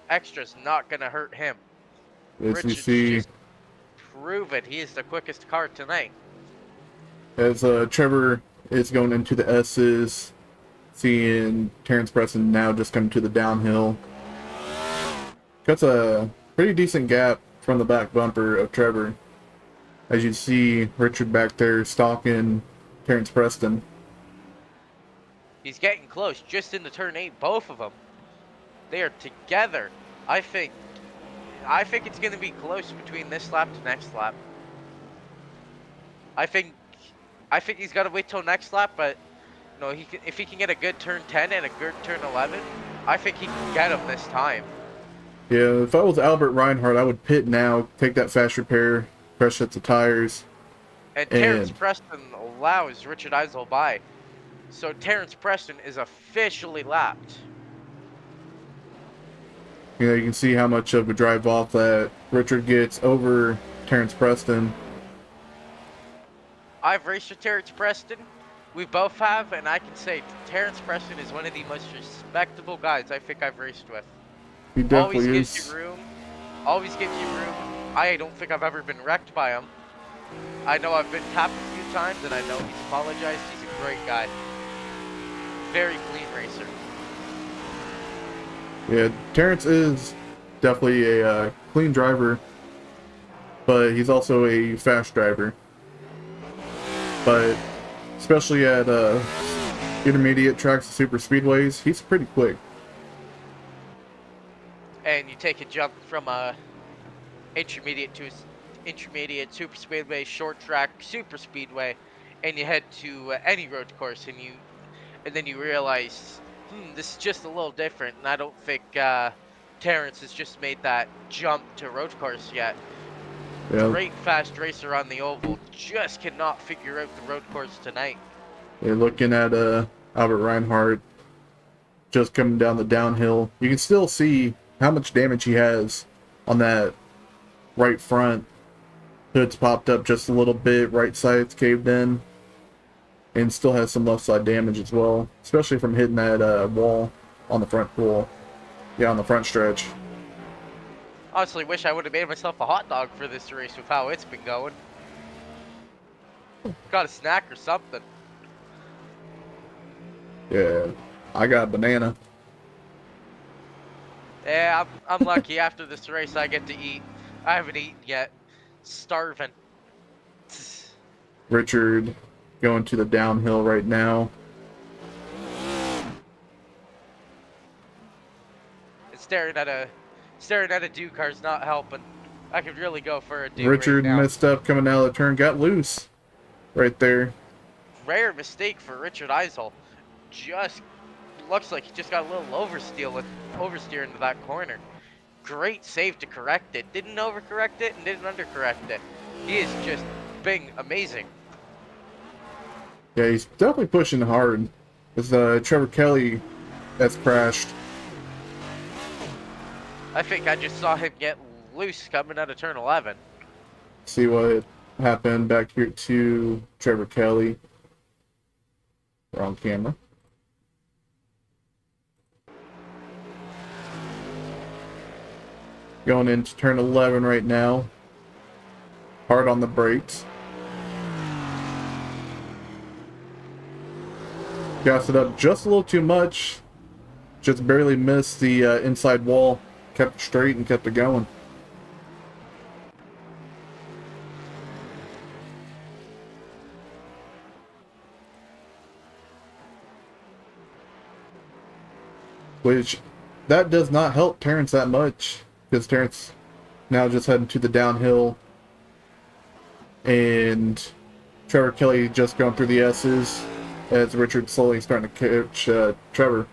extra is not gonna hurt him. As you Richard's see, just proven he is the quickest car tonight. as Trevor is going into the S's, seeing Terrence Preston now just coming to the downhill. Cuts a pretty decent gap from the back bumper of Trevor. As you see Richard back there stalking Terrence Preston. He's getting close, just into turn 8, both of them. They are together. I think it's going to be close between this lap to next lap. I think he's got to wait till next lap, but you know, if he can get a good turn 10 and a good turn 11, I think he can get him this time. Yeah, if I was Albert Reinhardt, I would pit now, take that fast repair, fresh sets of tires. And Terrence Preston allows Richard Eisel by. So Terrence Preston is officially lapped. You know, you can see how much of a drive off that Richard gets over Terrence Preston. I've raced with Terrence Preston. We both have, and I can say Terrence Preston is one of the most respectable guys I think I've raced with. He definitely Always is. gives you room. Always gives you room. I don't think I've ever been wrecked by him. I know I've been tapped a few times, and I know he's apologized. He's a great guy. Very clean racer. Yeah, Terrence is definitely a clean driver, but he's also a fast driver. But especially at intermediate tracks, super speedways, he's pretty quick. And you take a jump from a intermediate super speedway, short track, super speedway, and you head to any road course, and then you realize, this is just a little different, and I don't think Terrence has just made that jump to road course yet. Yeah. Great fast racer on the oval, just cannot figure out the road course tonight. You're looking at Albert Reinhardt just coming down the downhill. You can still see how much damage he has on that right front. Hood's popped up just a little bit, right side's caved in, and still has some left side damage as well, especially from hitting that wall on the front pool. Yeah, on the front stretch. Honestly, wish I would have made myself a hot dog for this race with how it's been going. Got a snack or something. Yeah, I got a banana. Yeah, I'm lucky. After this race, I get to eat. I haven't eaten yet. Starving. Richard going to the downhill right now. And staring at a Duke car's not helping. I could really go for a Duke Richard right now. messed up coming out of the turn, got loose right there. Rare mistake for Richard Eisel. Just looks like he just got a little oversteer into that corner. Great save to correct it. Didn't overcorrect it and didn't undercorrect it. He is just being amazing. Yeah, he's definitely pushing hard. It's Trevor Kelly that's crashed. I think I just saw him get loose coming out of turn 11. See what happened back here to Trevor Kelly. Wrong camera. Going into turn 11 right now. Hard on the brakes. Gassed it up just a little too much. Just barely missed the inside wall. Kept it straight and kept it going. Which, that does not help Terrence that much. Because Terrence now just heading to the downhill. And Trevor Kelly just going through the S's. As Richard slowly starting to catch Trevor.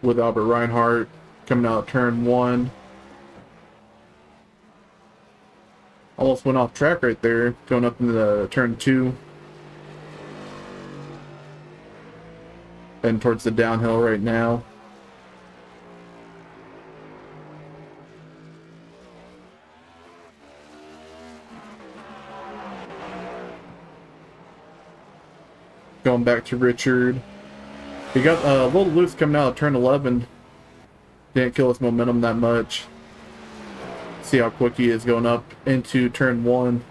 With Albert Reinhardt coming out of turn 1. Almost went off track right there, going up into the turn 2. And towards the downhill right now. Going back to Richard. He got a little loose coming out of turn 11. Didn't kill his momentum that much. See how quick he is going up into turn 1.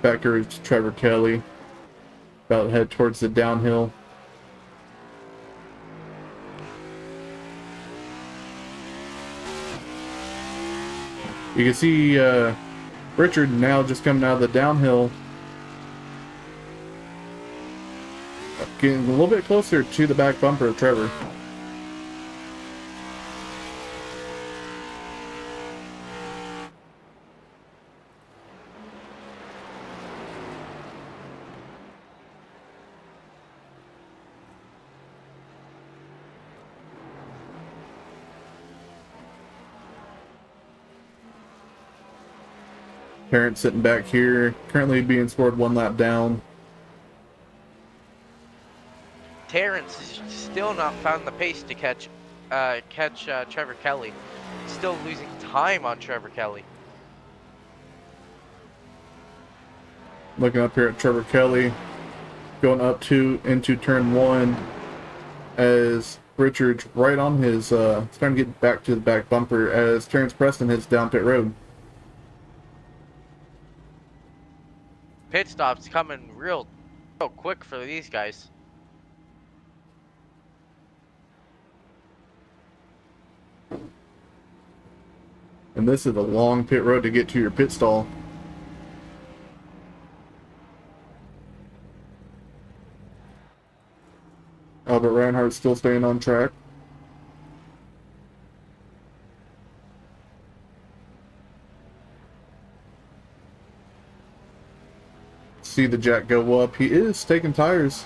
Back to Trevor Kelly. About to head towards the downhill. You can see Richard now just coming out of the downhill. Getting a little bit closer to the back bumper of Trevor. Parent sitting back here, currently being scored 1 lap down. Terrence has still not found the pace to catch Trevor Kelly. Still losing time on Trevor Kelly. Looking up here at Trevor Kelly, going up into turn 1 as Richard's right on his starting to get back to the back bumper as Terrence Preston hits down pit road. Pit stops coming real quick for these guys. And this is a long pit road to get to your pit stall. Albert Reinhardt still staying on track. See the jack go up. He is taking tires.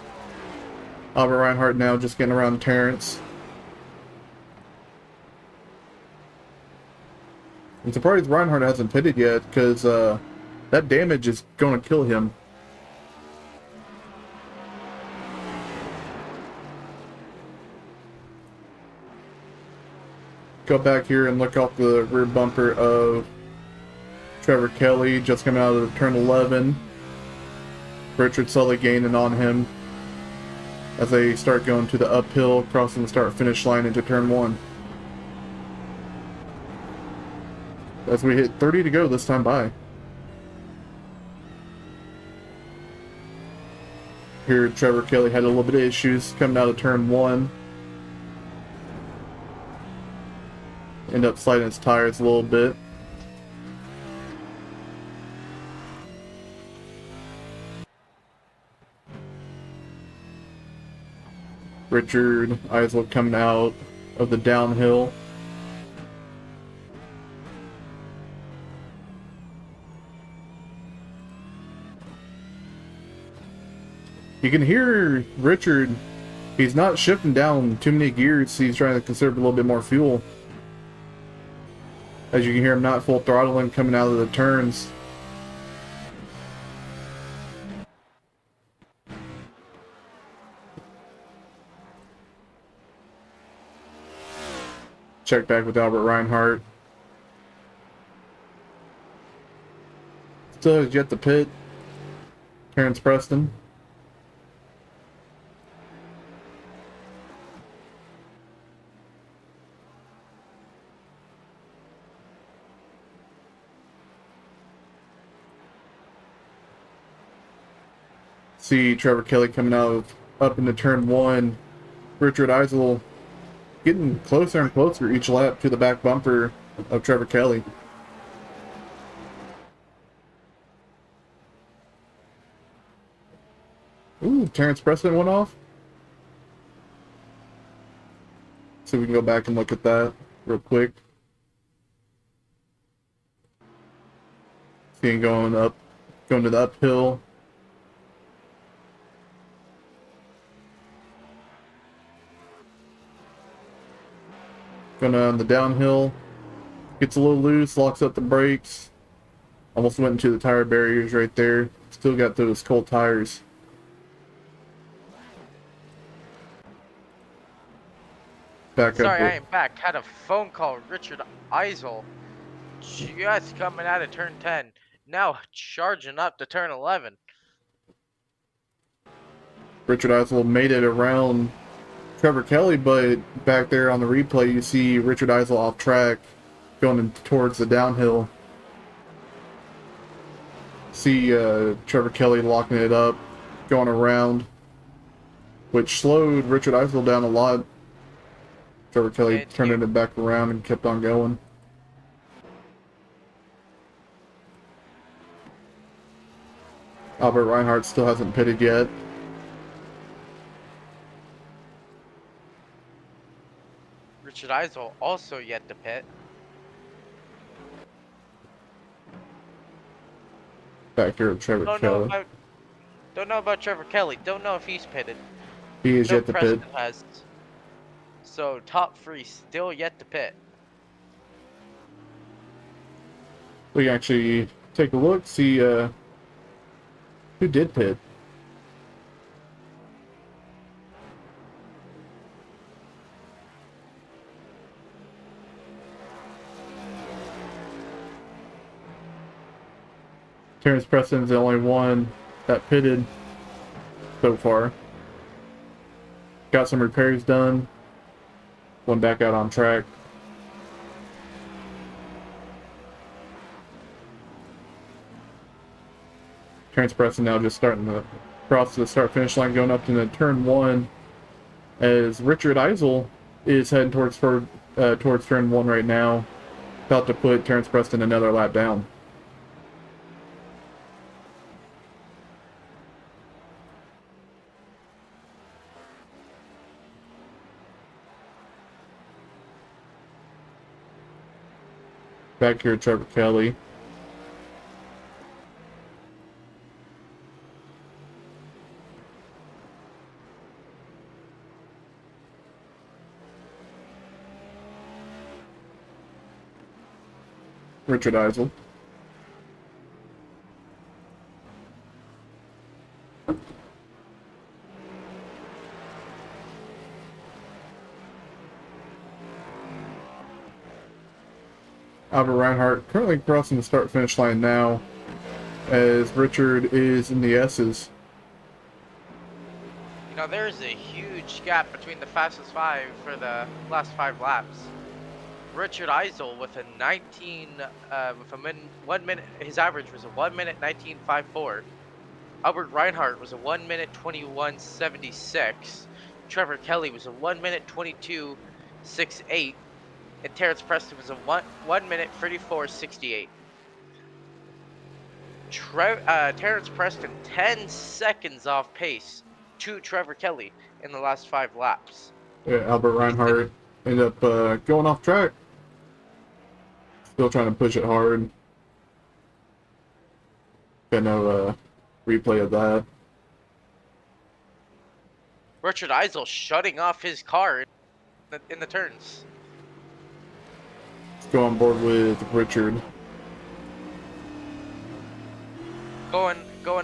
Albert Reinhardt now just getting around Terrence. I'm surprised Reinhardt hasn't pitted yet because that damage is going to kill him. Go back here and look off the rear bumper of Trevor Kelly just coming out of turn 11. Richard Sully gaining on him as they start going to the uphill, crossing the start-finish line into turn 1. As we hit 30 to go this time by. Here, Trevor Kelly had a little bit of issues coming out of turn 1. End up sliding his tires a little bit. Richard Isla coming out of the downhill. You can hear Richard, he's not shifting down too many gears, he's trying to conserve a little bit more fuel. As you can hear him not full throttling coming out of the turns. Check back with Albert Reinhardt. Still has yet to pit. Terrence Preston. See Trevor Kelly coming out up into turn 1. Richard Eisel getting closer and closer each lap to the back bumper of Trevor Kelly. Ooh, Terrence Preston went off. So we can go back and look at that real quick. Seeing going to the uphill. Going on the downhill. Gets a little loose, locks up the brakes. Almost went into the tire barriers right there. Still got those cold tires. Sorry, I am back. Had a phone call. Richard Eisel just coming out of turn 10. Now charging up to turn 11. Richard Eisel made it around Trevor Kelly, but back there on the replay, you see Richard Eisel off track going towards the downhill. See Trevor Kelly locking it up, going around, which slowed Richard Eisel down a lot. Trevor Kelly turning it back around and kept on going. Albert Reinhardt still hasn't pitted yet. Richard Eisel also yet to pit. Back here with Trevor Kelly. Don't know about Trevor Kelly. Don't know if he's pitted. He is yet to pit. Has. So top 3 still yet to pit. We can actually take a look, see who did pit. Terrence Preston's the only one that pitted so far. Got some repairs done. Went back out on track. Terrence Preston now just starting to cross the start-finish line, going up into turn 1, as Richard Eisel is heading towards turn 1 right now, about to put Terrence Preston another lap down. Back here, Trevor Kelly. Richard Eisel. Albert Reinhardt currently crossing the start-finish line now, as Richard is in the S's. You know, there's a huge gap between the fastest 5 for the last 5 laps. Richard Eisel with a 1 minute, his average was a 1 minute 19.54. Albert Reinhardt was a 1 minute 21.76. Trevor Kelly was a 1 minute 22.68. And Terrence Preston was a 1 minute 34.68. Terrence Preston 10 seconds off pace to Trevor Kelly in the last 5 laps. Yeah, Albert Reinhardt ended up going off track. Still trying to push it hard. Got no replay of that. Richard Eisel shutting off his car in the turns. Let's go on board with Richard. Going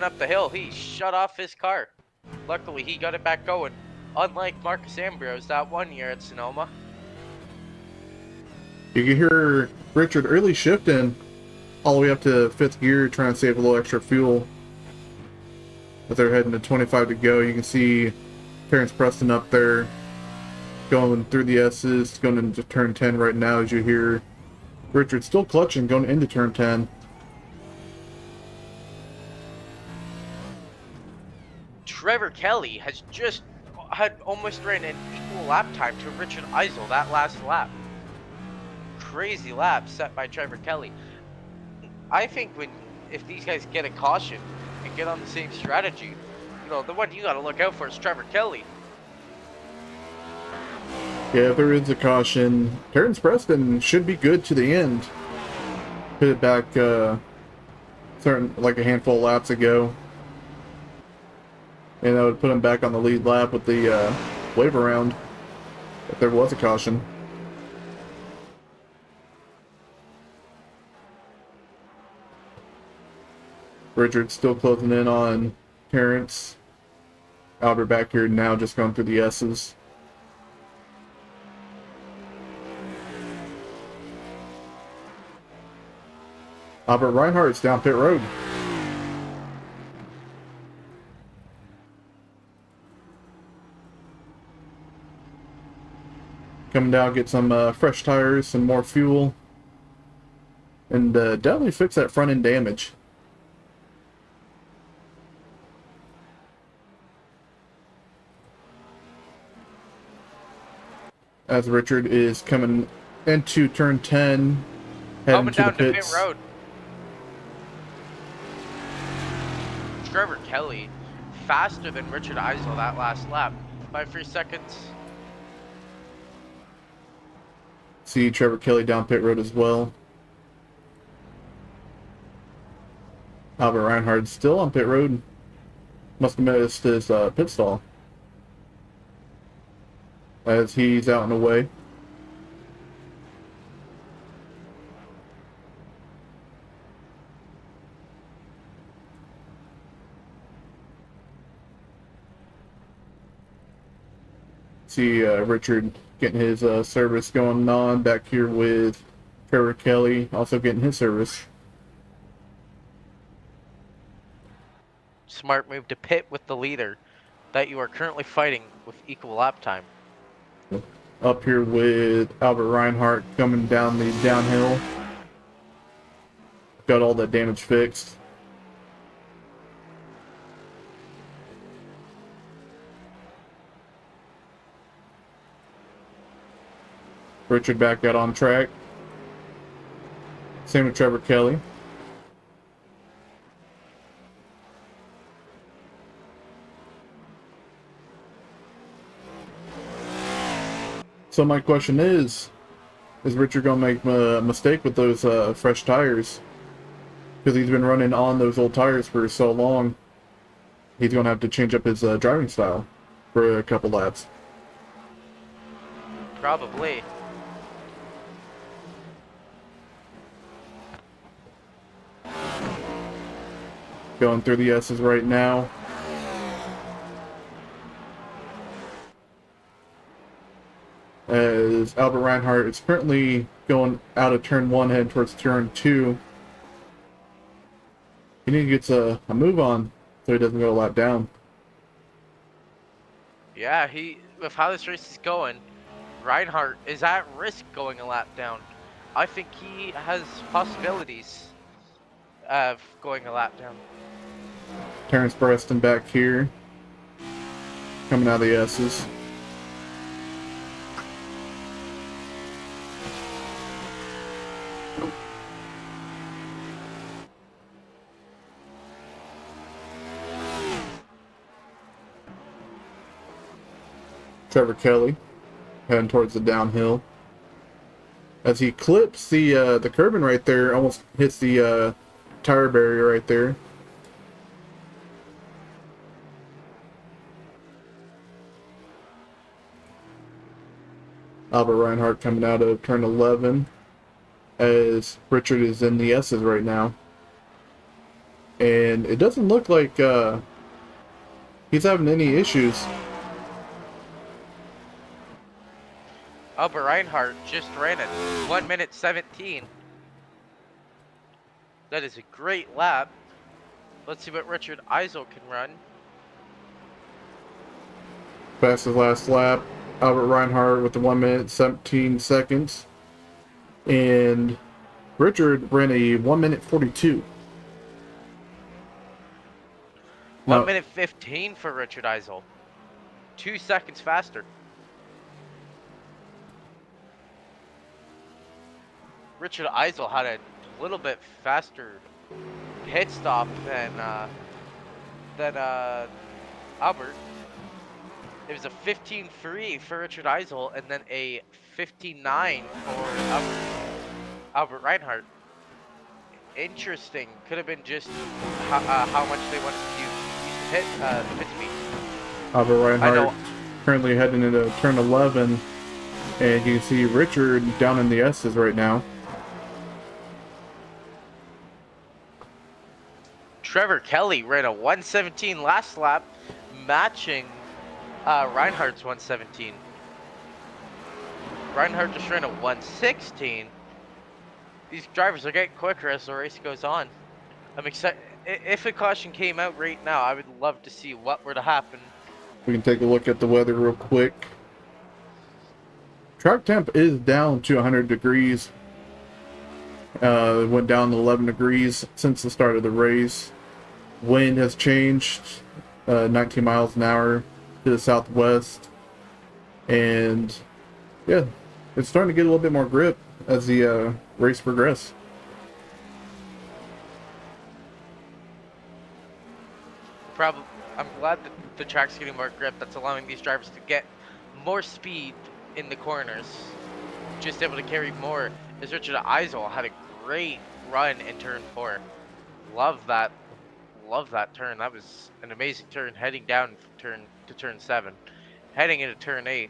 up the hill, he shut off his car. Luckily, he got it back going. Unlike Marcus Ambrose that one year at Sonoma. You can hear Richard early shifting all the way up to 5th gear, trying to save a little extra fuel. as they're heading to 25 to go. You can see Terrence Preston up there going through the S's, going into turn 10 right now as you hear Richard still clutching going into turn 10. Trevor Kelly has just had almost ran an equal lap time to Richard Eisel that last lap. Crazy lap set by Trevor Kelly. I think if these guys get a caution and get on the same strategy, you know, the one you got to look out for is Trevor Kelly. Yeah, if there is a caution, Terrence Preston should be good to the end. Hit it back like a handful of laps ago. And that would put him back on the lead lap with the wave around if there was a caution. Richard's still closing in on Terrence. Albert back here now just going through the S's. Albert Reinhardt's down pit road. Coming down, get some fresh tires, some more fuel, and definitely fix that front end damage. As Richard is coming into turn 10, heading Coming to down the to pits. pit road. Trevor Kelly faster than Richard Eisel that last lap by 3 seconds. See Trevor Kelly down pit road as well. Albert Reinhardt still on pit road. Must have missed his pit stall as he's out and away. See Richard getting his service going on back here with Trevor Kelly also getting his service. Smart move to pit with the leader that you are currently fighting with equal lap time. Up here with Albert Reinhardt coming down the downhill. Got all that damage fixed. Richard back out on track. Same with Trevor Kelly. So my question is Richard going to make a mistake with those fresh tires? Because he's been running on those old tires for so long. He's going to have to change up his driving style for a couple laps. Probably. Going through the S's right now. As Albert Reinhardt is currently going out of turn 1, heading towards turn 2. He needs to get a move on so he doesn't go a lap down. Yeah, with how this race is going, Reinhardt is at risk going a lap down. I think he has possibilities of going a lap down. Terrence Preston back here. Coming out of the S's. Trevor Kelly heading towards the downhill. As he clips the curbing right there, almost hits the tire barrier right there. Albert Reinhardt coming out of turn 11 as Richard is in the S's right now. And it doesn't look like he's having any issues. Albert Reinhardt just ran at 1 minute 17. That is a great lap. Let's see what Richard Eisel can run. Passed his last lap. Albert Reinhardt with the 1 minute 17 seconds. And Richard ran a 1 minute 42. 1 minute 15 for Richard Eisel. 2 seconds faster. Richard Eisel had a little bit faster pit stop than Albert. It was a 15.3 for Richard Eisel and then a 15.9 for Albert Reinhardt. Interesting. Could have been just how much they wanted to use the pit speed. Albert Reinhardt currently heading into turn 11, and you can see Richard down in the S's right now. Trevor Kelly ran a 117 last lap, matching Reinhardt's 117. Reinhardt just ran a 116. These drivers are getting quicker as the race goes on. I'm excited. If a caution came out right now, I would love to see what were to happen. We can take a look at the weather real quick. Track temp is down to 100 degrees. It went down to 11 degrees since the start of the race. Wind has changed, 19 miles an hour to the southwest. And yeah, it's starting to get a little bit more grip as the race progresses. I'm glad that the track's getting more grip. That's allowing these drivers to get more speed in the corners. Just able to carry more. As Richard Eisel had a great run in turn 4. Love that turn. That was an amazing turn heading down to turn 7. Heading into turn 8.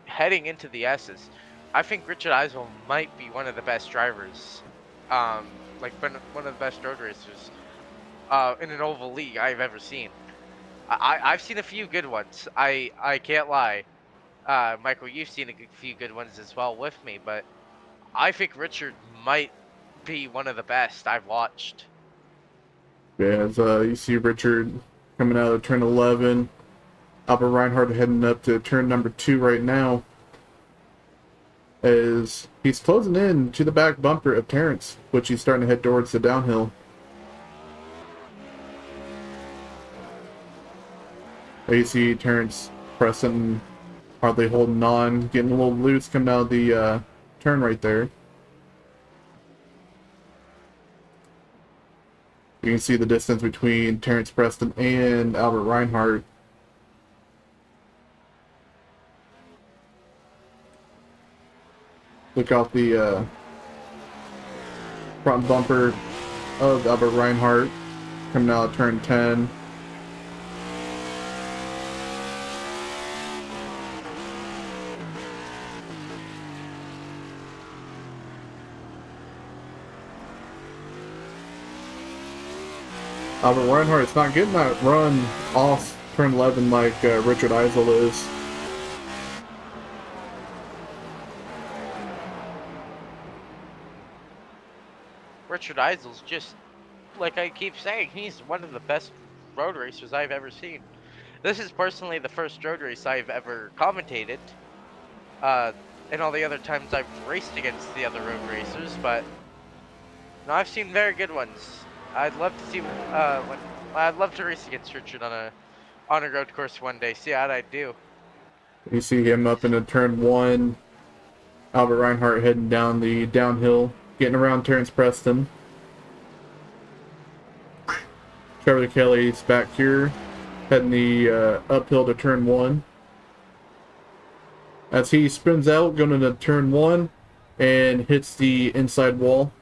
Heading into the S's. I think Richard Eisel might be one of the best drivers. Like one of the best road racers in an oval league I've ever seen. I've seen a few good ones. I can't lie. Michael, you've seen a few good ones as well with me, but I think Richard might be one of the best I've watched. Yeah, as you see Richard coming out of turn 11. Albert Reinhardt heading up to turn number 2 right now, as he's closing in to the back bumper of Terrence, which he's starting to head towards the downhill. There you see Terrence Preston hardly holding on, getting a little loose coming out of the turn right there. You can see the distance between Terrence Preston and Albert Reinhardt. Look out the front bumper of Albert Reinhardt coming out of turn 10. Albert Reinhardt's not getting that run off turn 11 like Richard Eisel is. Richard Eisel's just, like I keep saying, he's one of the best road racers I've ever seen. This is personally the first road race I've ever commentated. And all the other times I've raced against the other road racers, but no, I've seen very good ones. I'd love to see, I'd love to race against Richard on a road course one day. See how I do. You see him up into turn 1. Albert Reinhardt heading down the downhill, getting around Terrence Preston. Trevor Kelly's back here, heading the uphill to turn 1. As he spins out, going into turn 1, and hits the inside wall.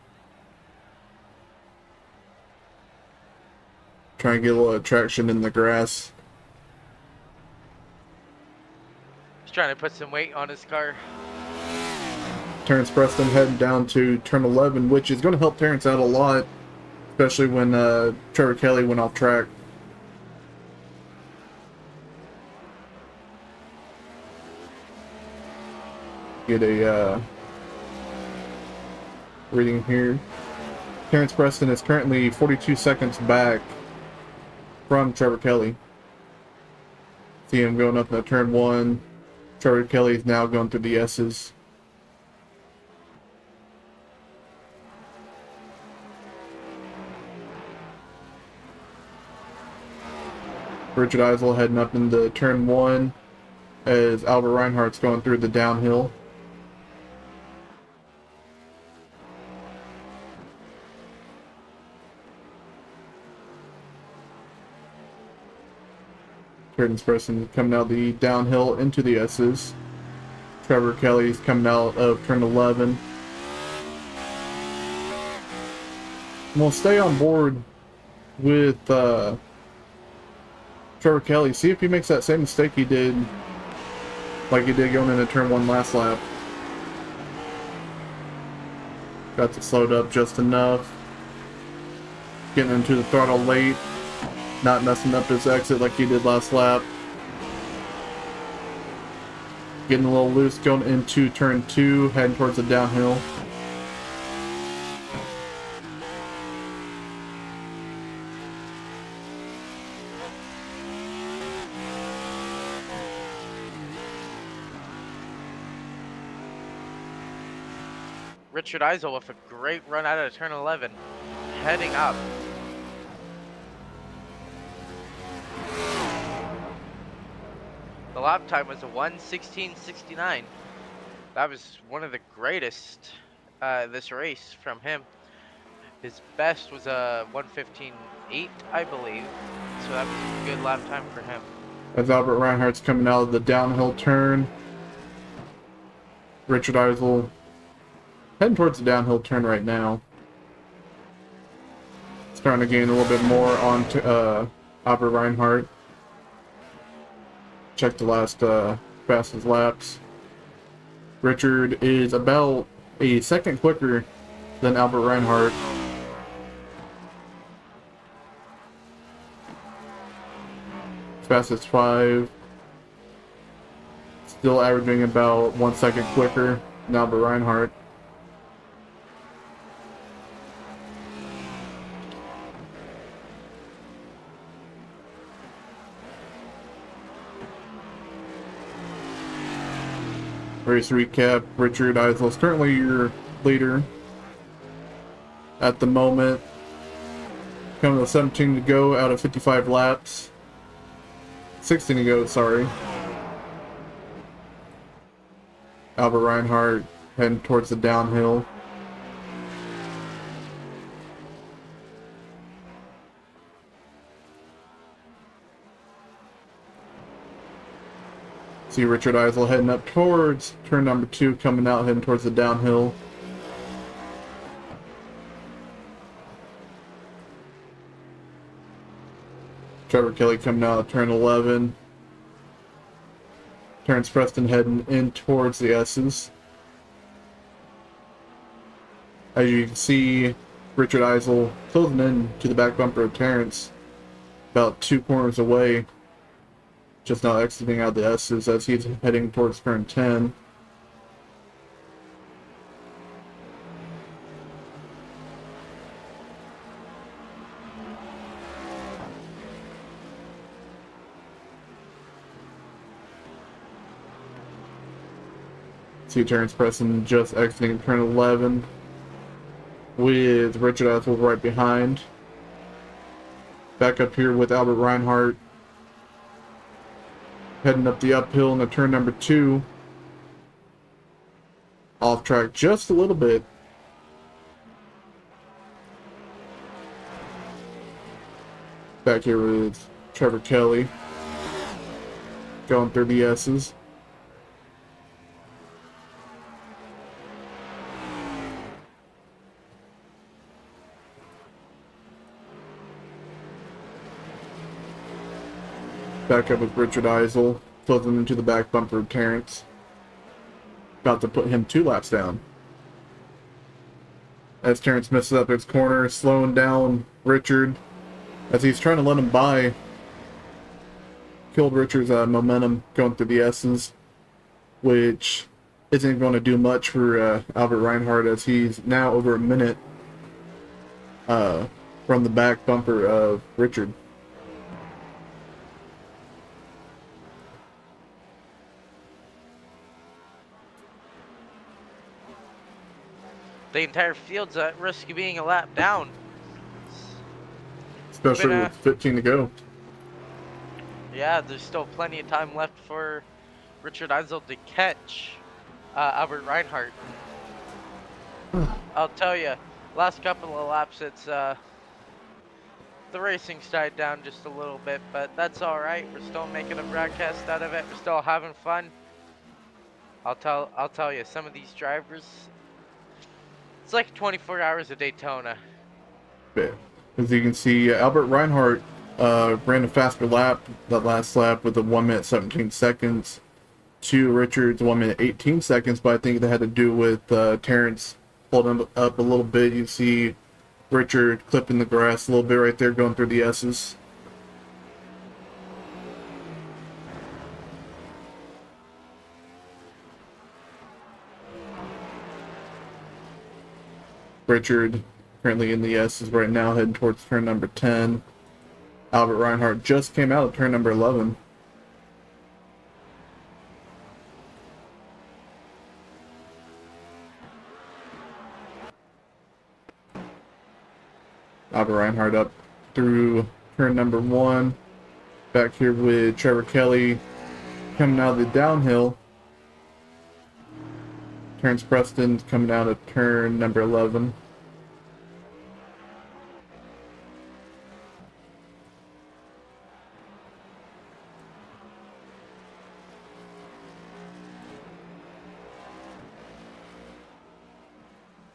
Trying to get a little traction in the grass. He's trying to put some weight on his car. Terrence Preston heading down to turn 11, which is going to help Terrence out a lot, especially when Trevor Kelly went off track. Get a reading here. Terrence Preston is currently 42 seconds back from Trevor Kelly. See him going up in turn 1. Trevor Kelly's now going through the S's. Richard Eisel heading up into turn 1 as Albert Reinhardt's going through the downhill. Curtin's person coming out the downhill into the S's. Trevor Kelly's coming out of turn 11. And we'll stay on board with Trevor Kelly. See if he makes that same mistake he did, like he did going into turn 1 last lap. Got to slowed up just enough. Getting into the throttle late. Not messing up his exit like he did last lap. Getting a little loose going into turn 2, heading towards the downhill. Richard Eisel with a great run out of turn 11, heading up. The lap time was a 1:16.69. That was one of the greatest this race from him. His best was a 1:15.8, I believe. So that was a good lap time for him. As Albert Reinhardt's coming out of the downhill turn, Richard Eisel heading towards the downhill turn right now. Starting to gain a little bit more on Albert Reinhardt. Check the last fastest laps. Richard is about a second quicker than Albert Reinhardt. Fastest 5. Still averaging about 1 second quicker than Albert Reinhardt. Race recap, Richard Eisel is currently your leader at the moment. Coming to 17 to go out of 55 laps. 16 to go, sorry. Albert Reinhardt heading towards the downhill. See Richard Eisel heading up towards turn number 2, coming out, heading towards the downhill. Trevor Kelly coming out of turn 11. Terrence Preston heading in towards the S's. As you can see, Richard Eisel closing in to the back bumper of Terrence, about 2 corners away. Just now exiting out the S's as he's heading towards turn 10. See Terrence Preston just exiting turn 11 with Richard Eisel right behind. Back up here with Albert Reinhardt. Heading up the uphill into turn number 2. Off track just a little bit. Back here with Trevor Kelly. Going through the S's. Back up with Richard Eisel, closing into the back bumper of Terrence. About to put him 2 laps down. As Terrence misses up his corner, slowing down Richard as he's trying to let him by. Killed Richard's momentum going through the S's, which isn't going to do much for Albert Reinhardt as he's now over a minute from the back bumper of Richard. the entire field's at risk of being a lap down. especially Been with 15 to go. Yeah, there's still plenty of time left for Richard Eisel to catch Albert Reinhardt. I'll tell you, last couple of laps, it's the racing's died down just a little bit, but that's all right. We're still making a broadcast out of it. We're still having fun. I'll tell you, some of these drivers, it's like 24 hours of Daytona. But as you can see, Albert Reinhardt ran a faster lap that last lap with a 1 minute 17 seconds to Richard's 1 minute 18 seconds, but I think that had to do with Terrence holding him up a little bit. You see Richard clipping the grass a little bit right there, going through the S's. Richard currently in the S's right now, heading towards turn number 10. Albert Reinhardt just came out of turn number 11. Albert Reinhardt up through turn number 1. Back here with Trevor Kelly coming out of the downhill. Terrence Preston coming out of turn number 11.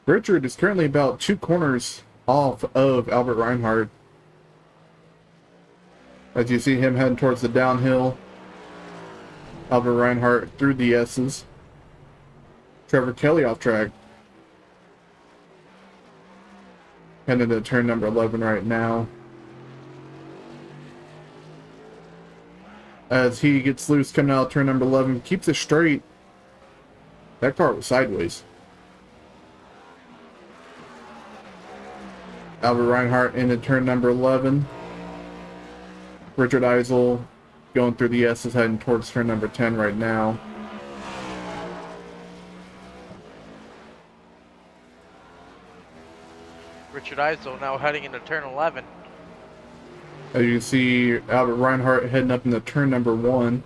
Richard is currently about 2 corners off of Albert Reinhardt. As you see him heading towards the downhill, Albert Reinhardt through the S's. Trevor Kelly off track. Heading to turn number 11 right now. As he gets loose coming out of turn number 11, keeps it straight. That car was sideways. Albert Reinhardt into turn number 11. Richard Eisel going through the S's, heading towards turn number 10 right now. Richard Eisel now heading into turn 11. As you can see, Albert Reinhardt heading up into turn number 1.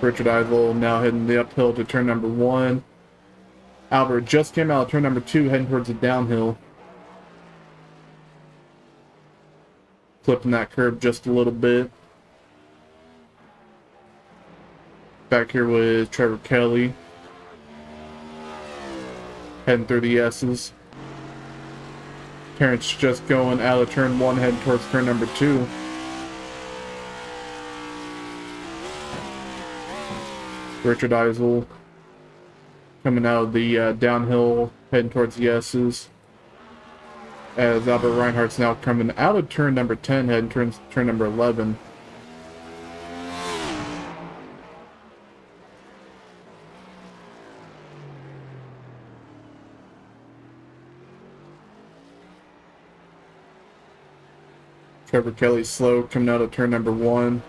Richard Eisel now heading the uphill to turn number 1. Albert just came out of turn number 2, heading towards the downhill. Flipping that curb just a little bit. Back here with Trevor Kelly. Heading through the S's. Terrence just going out of turn 1, heading towards turn number 2. Richard Eisel coming out of the downhill, heading towards the S's. As Albert Reinhardt's now coming out of turn number 10, heading towards turn number 11. Trevor Kelly slow coming out of turn number 1.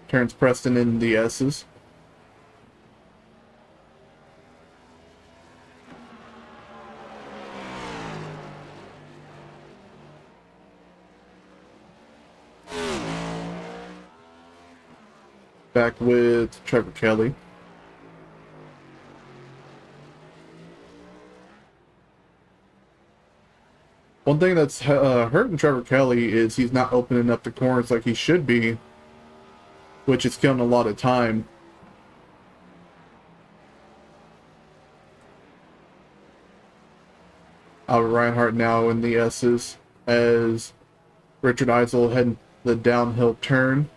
Terrence Preston in the S's. Back with Trevor Kelly. One thing that's hurting Trevor Kelly is he's not opening up the corners like he should be, which is killing a lot of time. Albert Reinhardt now in the S's as Richard Eisel heading the downhill turn.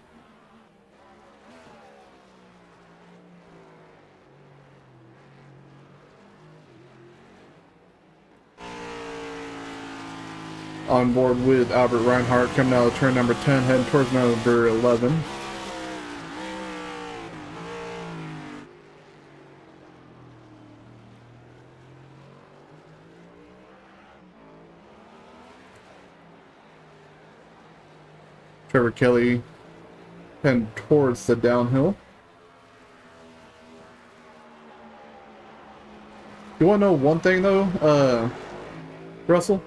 On board with Albert Reinhardt coming out of turn number 10, heading towards number 11. Trevor Kelly heading towards the downhill. You want to know one thing though, Russell?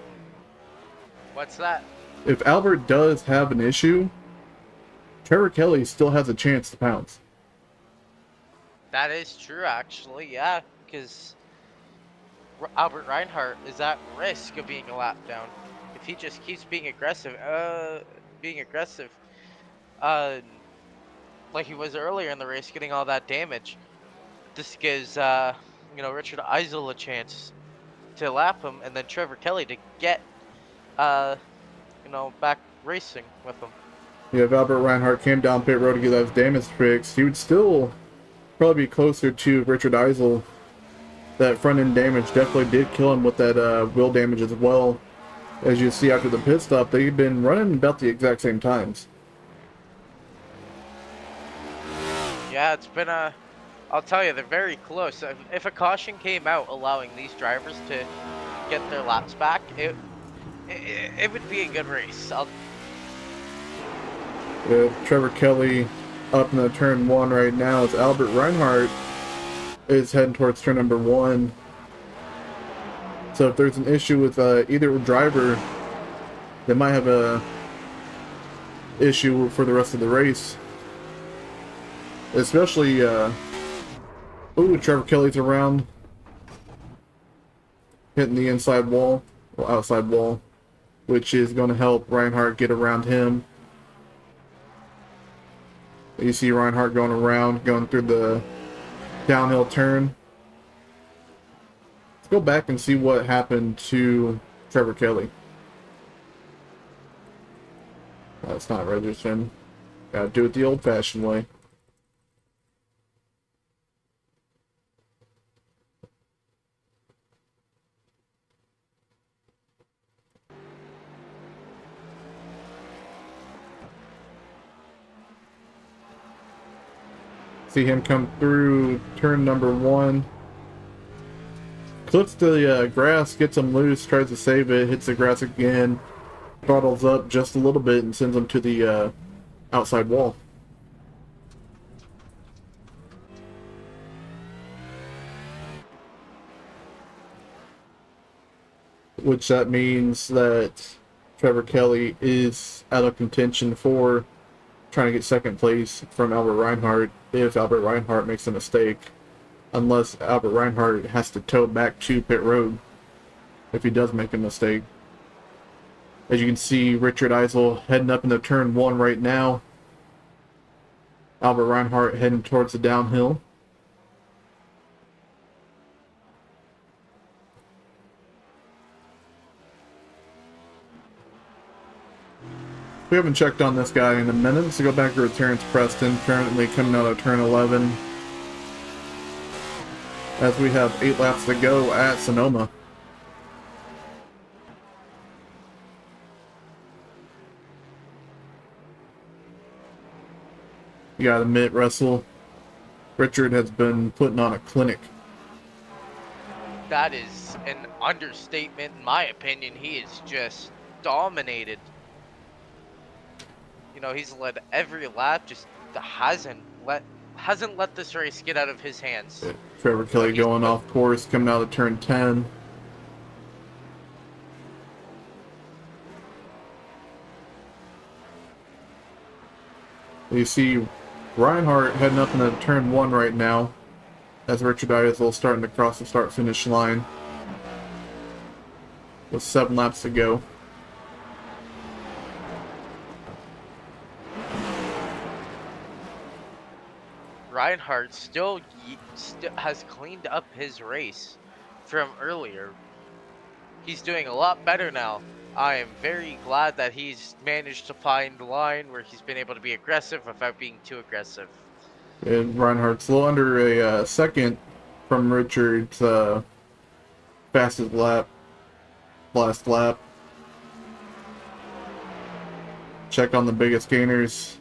What's that? If Albert does have an issue, Trevor Kelly still has a chance to pounce. That is true, actually. Yeah, because Albert Reinhardt is at risk of being a lap down if he just keeps being aggressive. Uh, like he was earlier in the race, getting all that damage. This gives Richard Eisel a chance to lap him, and then Trevor Kelly to get back racing with him. Yeah, if Albert Reinhardt came down pit road to get those damage fixed, he would still probably be closer to Richard Eisel. That front end damage definitely did kill him with that wheel damage as well. As you see after the pit stop, they've been running about the exact same times. Yeah, it's been I'll tell you, they're very close. If a caution came out allowing these drivers to get their laps back, it would be a good race. With Trevor Kelly up in the turn 1 right now, as Albert Reinhardt is heading towards turn number 1. So if there's an issue with either driver, they might have a issue for the rest of the race. Especially, Trevor Kelly's around, hitting the inside wall, or outside wall, which is going to help Reinhardt get around him. You see Reinhardt going around, going through the downhill turn. Let's go back and see what happened to Trevor Kelly. That's not registering. Gotta do it the old-fashioned way. See him come through turn number 1. Clips the grass, gets him loose, tries to save it, hits the grass again, throttles up just a little bit and sends him to the outside wall. Which that means that Trevor Kelly is out of contention for trying to get second place from Albert Reinhardt if Albert Reinhardt makes a mistake, unless Albert Reinhardt has to tow back to pit road if he does make a mistake. As you can see, Richard Eisel heading up into turn 1 right now. Albert Reinhardt heading towards the downhill. We haven't checked on this guy in a minute, so go back to Terrence Preston, currently coming out of turn 11. As we have 8 laps to go at Sonoma. You gotta admit, Russell, Richard has been putting on a clinic. That is an understatement, in my opinion. He is just dominated. He's led every lap, just hasn't let this race get out of his hands. Trevor Kelly going off course, coming out of turn 10. You see Reinhardt heading up into turn 1 right now, as Richard Eisel starting to cross the start-finish line with 7 laps to go. Reinhardt still has cleaned up his race from earlier. He's doing a lot better now. I am very glad that he's managed to find the line where he's been able to be aggressive without being too aggressive. And Reinhardt's a little under a second from Richard's fastest lap, last lap. Check on the biggest gainers.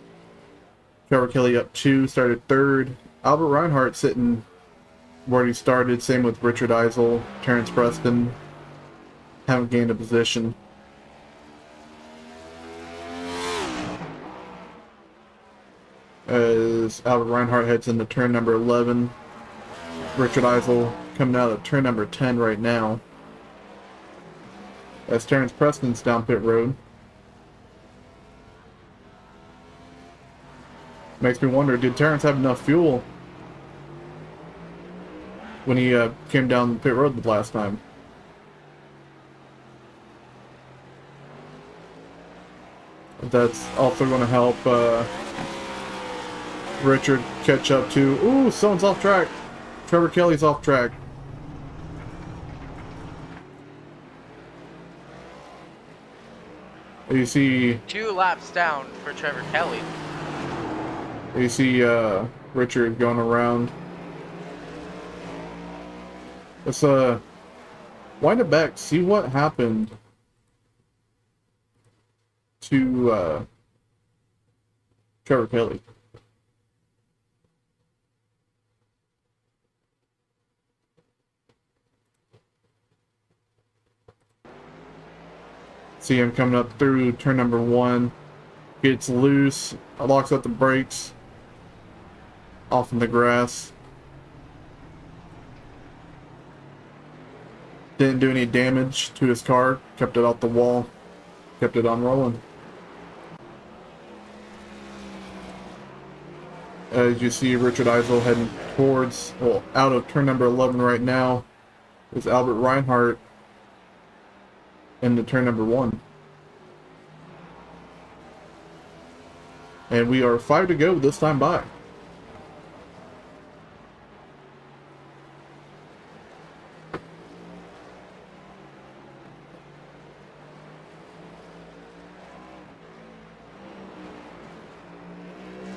Trevor Kelly up 2, started 3rd. Albert Reinhardt sitting where he started. Same with Richard Eisel, Terrence Preston. Haven't gained a position. as Albert Reinhardt heads into turn number 11. Richard Eisel coming out of turn number 10 right now, as Terrence Preston's down pit road. Makes me wonder, did Terrence have enough fuel when he came down the pit road the last time? That's also going to help Richard catch up to... Ooh, someone's off track. Trevor Kelly's off track. You see... 2 laps down for Trevor Kelly. You see Richard going around. Let's wind it back, see what happened to Trevor Kelly. See him coming up through turn number 1. Gets loose, locks up the brakes, off in the grass. Didn't do any damage to his car, kept it off the wall, kept it on rolling. As you see Richard Eisel heading towards, well, out of turn number 11 right now, is Albert Reinhardt into turn number 1. And we are 5 to go this time by.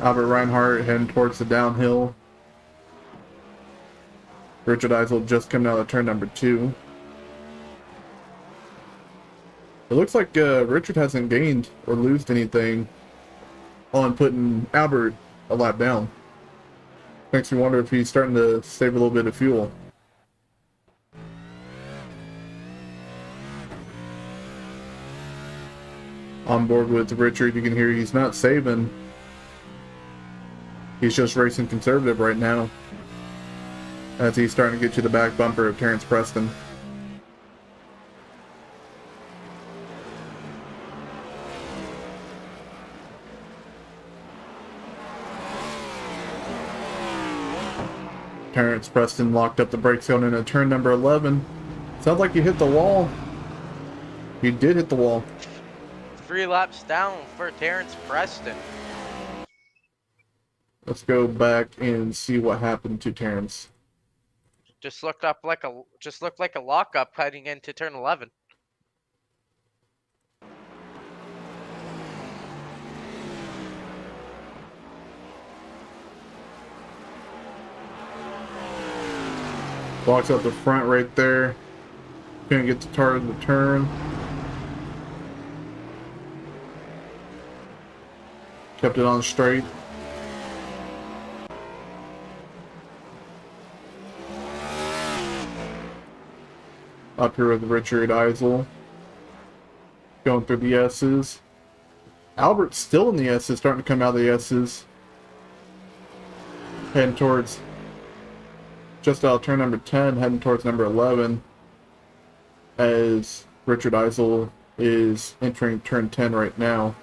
Albert Reinhardt heading towards the downhill. Richard Eisel just coming out of turn number 2. It looks like Richard hasn't gained or lost anything on putting Albert a lap down. Makes me wonder if he's starting to save a little bit of fuel. On board with Richard, you can hear he's not saving. He's just racing conservative right now, as he's starting to get to the back bumper of Terrence Preston. Terrence Preston locked up the brakes going into turn number 11. Sounds like he hit the wall. He did hit the wall. 3 laps down for Terrence Preston. Let's go back and see what happened to Terrence. Just looked like a lockup heading into turn 11. Blocks out the front right there. Couldn't get the tar in the turn. Kept it on straight. Up here with Richard Eisel. Going through the S's. Albert's still in the S's, starting to come out of the S's. Heading towards, just out of turn number 10, heading towards number 11. As Richard Eisel is entering turn 10 right now.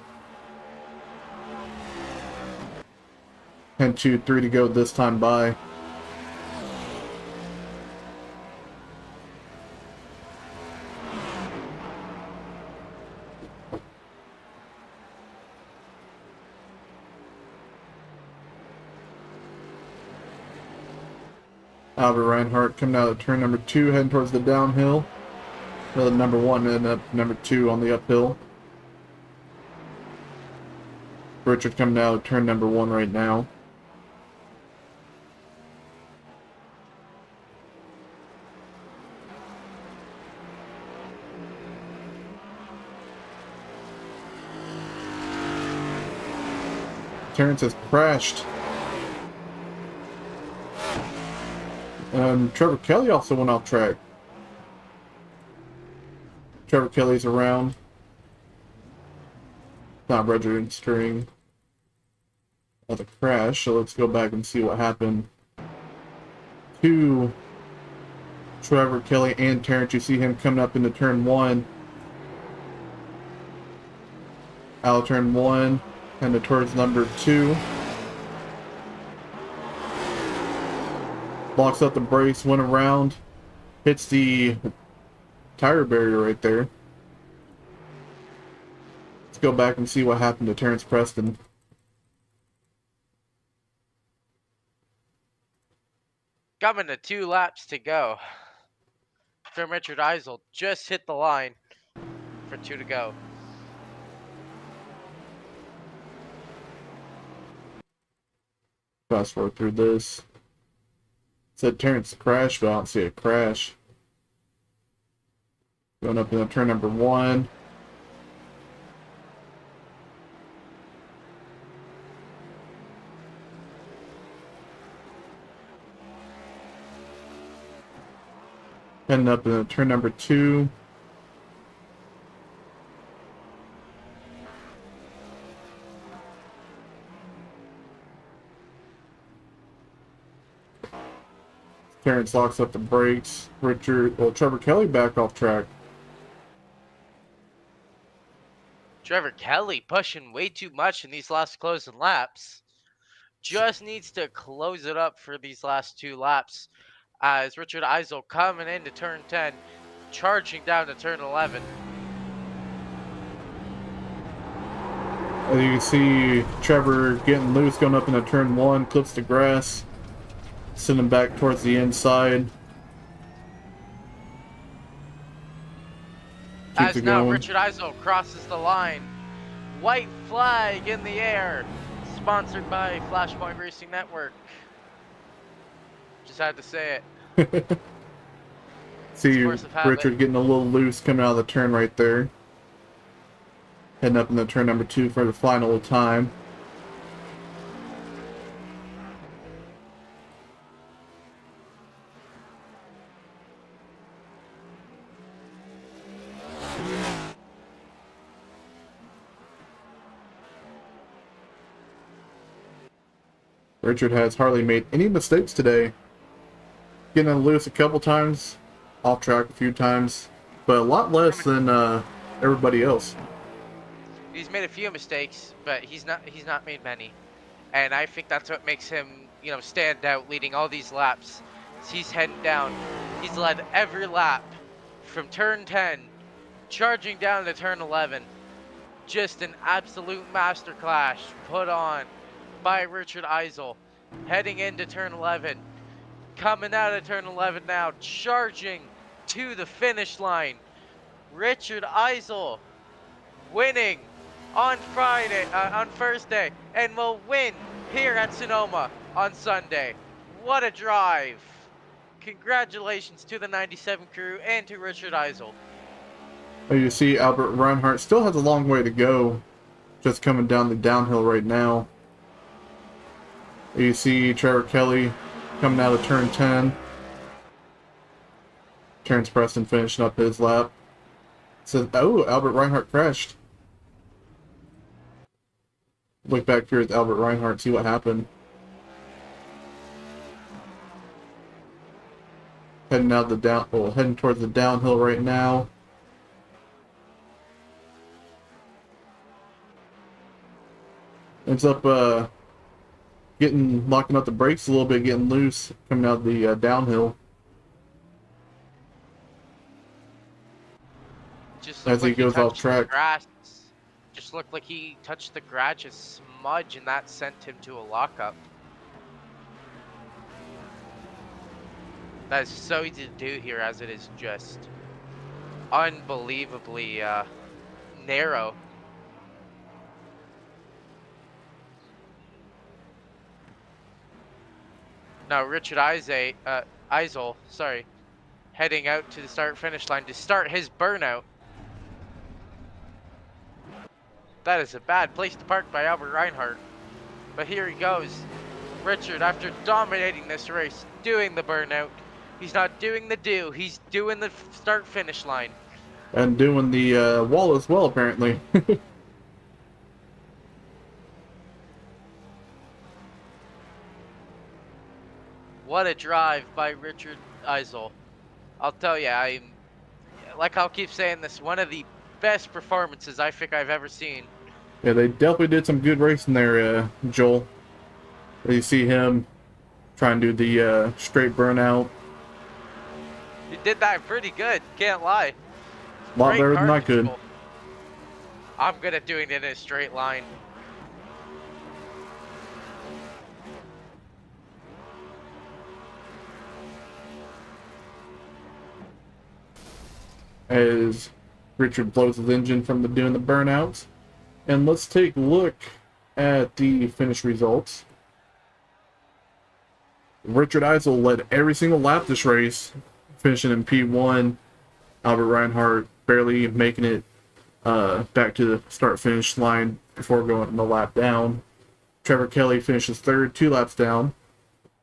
10, 2, 3 to go this time by. Albert Reinhardt coming out of turn number 2, heading towards the downhill. Number 1 and up number 2 on the uphill. Richard coming out of turn number 1 right now. Terrence has crashed. Trevor Kelly also went off track. Trevor Kelly's around. Not registering. of the crash, so let's go back and see what happened to Trevor Kelly and Terrence. You see him coming up into turn 1. Out of turn 1, and towards number 2. Blocks up the brakes, went around, hits the tire barrier right there. Let's go back and see what happened to Terrence Preston. Coming to 2 laps to go. From Richard Eisel just hit the line for 2 to go. Fast forward through this. It said Terrence crashed, but I don't see a crash. Going up in turn number 1. Heading up in turn number 2. Terrence locks up the brakes. Trevor Kelly back off track. Trevor Kelly pushing way too much in these last closing laps. Just needs to close it up for these last 2 laps. As Richard Eisel coming into turn 10, charging down to turn 11. As you can see, Trevor getting loose, going up into turn 1, clips the grass, sending back towards the inside. As now Richard Eisel crosses the line. White flag in the air. Sponsored by Flashpoint Racing Network. Just had to say it. See Richard getting a little loose coming out of the turn right there. Heading up into turn number 2 for the final time. Richard has hardly made any mistakes today. Getting loose a couple times, off track a few times, but a lot less than everybody else. He's made a few mistakes, but he's not made many, and I think that's what makes him, stand out leading all these laps. He's heading down. He's led every lap from turn 10, charging down to turn 11. Just an absolute masterclass put on by Richard Eisel. Heading into turn 11. Coming out of turn 11 now, charging to the finish line. Richard Eisel winning on Thursday, and will win here at Sonoma on Sunday. What a drive. Congratulations to the 97 crew and to Richard Eisel. You see Albert Reinhardt still has a long way to go, just coming down the downhill right now. You see Trevor Kelly coming out of turn 10. Terrence Preston finishing up his lap. Says, oh, Albert Reinhardt crashed. Look back here at Albert Reinhardt, see what happened. Heading out heading towards the downhill right now. Ends up locking up the brakes a little bit, getting loose, coming out the downhill. As he goes off track. Just looked like he touched the grass, a smudge, and that sent him to a lockup. That is so easy to do here, as it is just unbelievably narrow. Now Richard Eisel, heading out to the start-finish line to start his burnout. That is a bad place to park by Albert Reinhardt. But here he goes. Richard, after dominating this race, doing the burnout. He's not doing the do, he's doing the start-finish line. And doing the wall as well, apparently. What a drive by Richard Eisel. I'll tell you, I'll keep saying this, one of the best performances I think I've ever seen. Yeah, they definitely did some good racing there, Joel. You see him trying to do the straight burnout. He did that pretty good, can't lie. A lot Great better than car I could. control. I'm good at doing it in a straight line. As Richard blows his engine from doing the burnouts. And let's take a look at the finish results. Richard Eisel led every single lap this race, finishing in P1. Albert Reinhardt barely making it back to the start-finish line before going the lap down. Trevor Kelly finishes third, 2 laps down.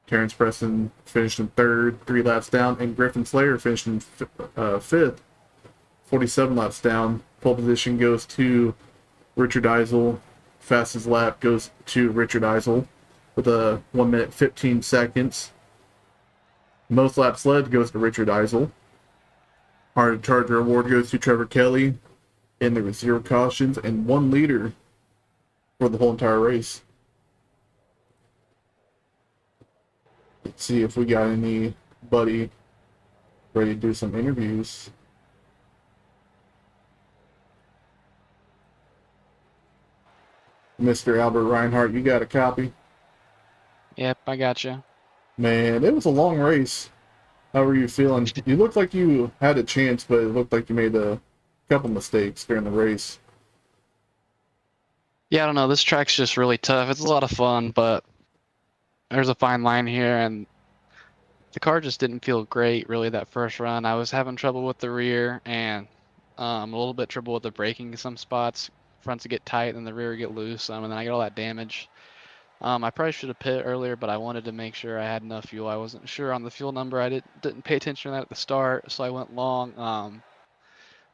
Terrence Preston finished in third, 3 laps down. And Griffin Slayer finished in fifth, 47 laps down. Pole position goes to Richard Eisel. Fastest lap goes to Richard Eisel with a 1 minute 15 seconds. Most laps led goes to Richard Eisel. Hard Charger Award goes to Trevor Kelly. And there were 0 cautions and 1 leader for the whole entire race. Let's see if we got anybody ready to do some interviews. Mr. Albert Reinhardt, you got a copy? Yep, I got you. Man, it was a long race. How were you feeling? You looked like you had a chance, but it looked like you made a couple mistakes during the race. Yeah, I don't know. This track's just really tough. It's a lot of fun, but there's a fine line here, and the car just didn't feel great really that first run. I was having trouble with the rear and a little bit trouble with the braking in some spots. Fronts would get tight and the rear would get loose, and then I get all that damage. I probably should have pit earlier, but I wanted to make sure I had enough fuel. I wasn't sure on the fuel number. I didn't pay attention to that at the start, so I went long.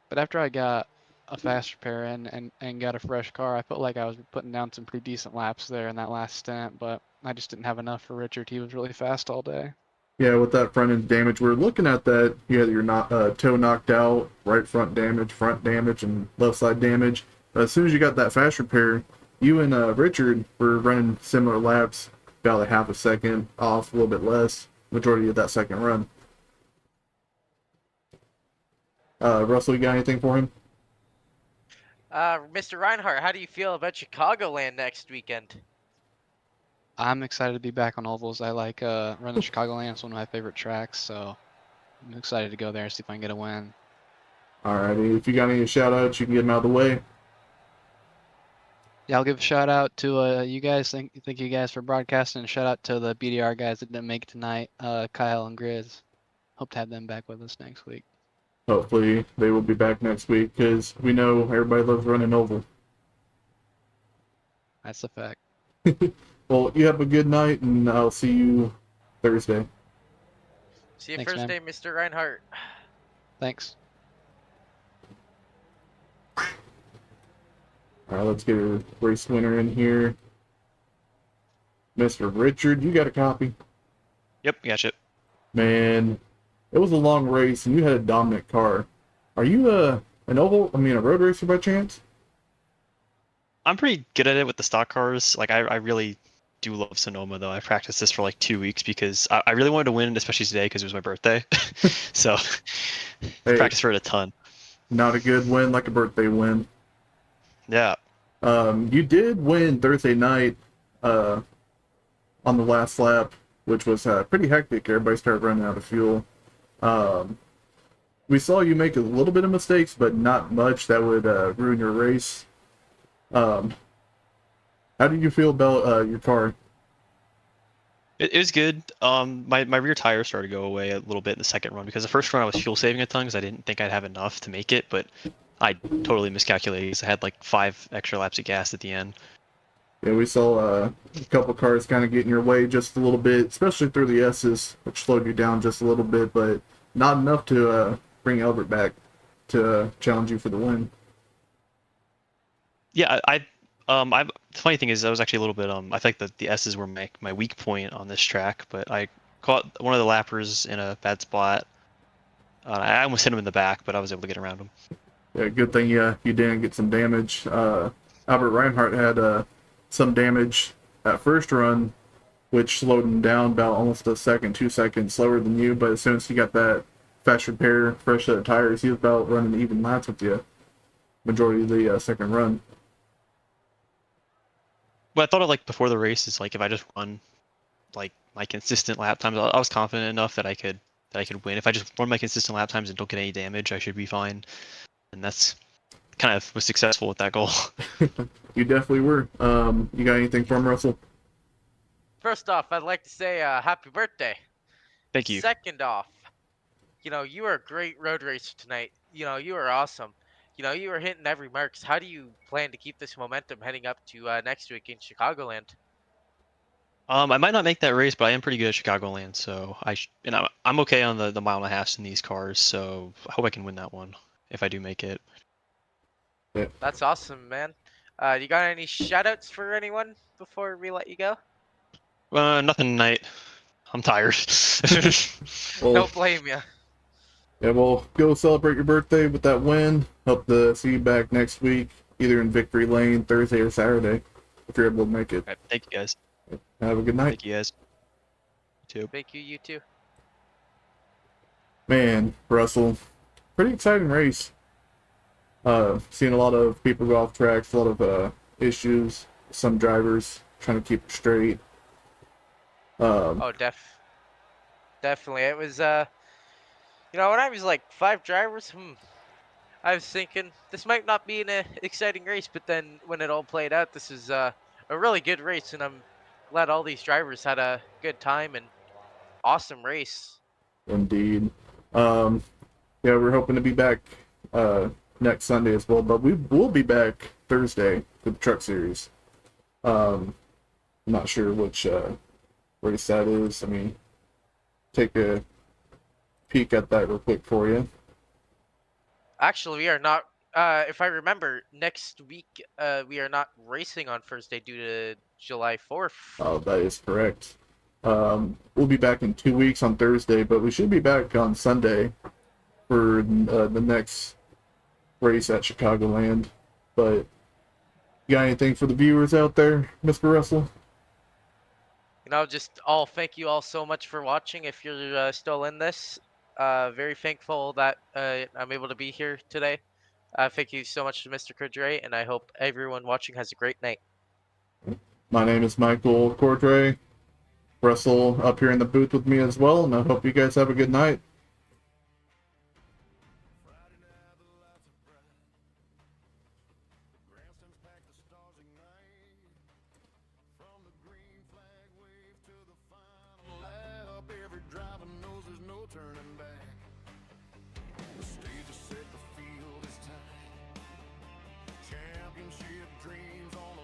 But after I got a fast repair and got a fresh car, I felt like I was putting down some pretty decent laps there in that last stint, but I just didn't have enough for Richard. He was really fast all day. Yeah, with that front end damage, we're looking at that. You had your toe knocked out, right front damage, and left side damage. But as soon as you got that fast repair, you and Richard were running similar laps, about a half a second off, a little bit less, majority of that second run. Russell, you got anything for him? Mr. Reinhardt, how do you feel about Chicagoland next weekend? I'm excited to be back on ovals. I like running Chicagoland. It's one of my favorite tracks, so I'm excited to go there and see if I can get a win. Alrighty, if you got any shout outs, you can get them out of the way. Yeah, I'll give a shout out to you guys. Thank you guys for broadcasting. And shout out to the BDR guys that didn't make it tonight, Kyle and Grizz. Hope to have them back with us next week. Hopefully they will be back next week because we know everybody loves running oval. That's a fact. Well, you have a good night, and I'll see you Thursday. See you Thanks, Thursday, man. Mr. Reinhardt. Thanks. All right, let's get a race winner in here. Mr. Richard, you got a copy? Yep, gotcha. Man, it was a long race, and you had a dominant car. Are you a road racer by chance? I'm pretty good at it with the stock cars. Like, I really do love Sonoma, though. I practiced this for like 2 weeks because I really wanted to win, especially today because it was my birthday. So, Hey, practiced for it a ton. not a good win like a birthday win. Yeah. You did win Thursday night on the last lap, which was pretty hectic. Everybody started running out of fuel. We saw you make a little bit of mistakes, but not much that would ruin your race. How did you feel about your car? It was good. My rear tire started to go away a little bit in the second run because the first run I was fuel saving a ton because I didn't think I'd have enough to make it, but I totally miscalculated because I had like 5 extra laps of gas at the end. Yeah, we saw a couple cars kind of get in your way just a little bit, especially through the S's, which slowed you down just a little bit, but not enough to bring Albert back to challenge you for the win. Yeah, the funny thing is I was actually a little bit I think that the S's were my weak point on this track, but I caught one of the lappers in a bad spot. I almost hit him in the back, but I was able to get around him. Yeah, good thing you didn't get some damage. Albert Reinhardt had some damage at first run, which slowed him down about almost a second, 2 seconds slower than you. But as soon as he got that fast repair, fresh set of tires, he was about running even laps with you majority of the second run. But I thought of like before the race is like if I just run like my consistent lap times, I was confident enough that I could win. If I just run my consistent lap times and don't get any damage, I should be fine. And that's kind of was successful with that goal. You definitely were. You got anything for him, Russell? First off, I'd like to say happy birthday. Thank you. Second off, you were a great road racer tonight. You were awesome. You were hitting every marks. How do you plan to keep this momentum heading up to next week in Chicagoland? I might not make that race, but I am pretty good at Chicagoland, so I'm okay on the mile and a half in these cars. So I hope I can win that one if I do make it. Yeah. That's awesome, man. You got any shoutouts for anyone before we let you go? Nothing tonight. I'm tired. Well, Don't blame you. yeah, well, go celebrate your birthday with that win. Hope to see you back next week, either in Victory Lane, Thursday or Saturday, if you're able to make it. Right, thank you guys. Have a good night. Thank you guys. You too. Thank you, you too. Man, Russell, pretty exciting race. Seeing a lot of people go off tracks, a lot of issues, some drivers trying to keep it straight. Oh, definitely. It was when I was like 5 drivers, I was thinking this might not be an exciting race, but then when it all played out, this is a really good race, and I'm glad all these drivers had a good time and awesome race. Indeed. Yeah, we're hoping to be back next Sunday as well, but we will be back Thursday for the Truck Series. I'm not sure which race that is. I mean, take a peek at that real quick for you. Actually, we are not. If I remember, next week we are not racing on Thursday due to July 4th. Oh, that is correct. We'll be back in 2 weeks on Thursday, but we should be back on Sunday for the next race at Chicagoland. But you got anything for the viewers out there, Mr. Russell? Just thank you all so much for watching. If you're still in this, very thankful that I'm able to be here today. Thank you so much to Mr. Cordray, and I hope everyone watching has a great night. My name is Michael Cordray. Russell up here in the booth with me as well, and I hope you guys have a good night. Friday night, the lights are bright. The grandstands packed, the stars ignite. From the green flag wave to the final lap, every driver knows there's no turning back. The stage is set, the field is tight. Championship dreams on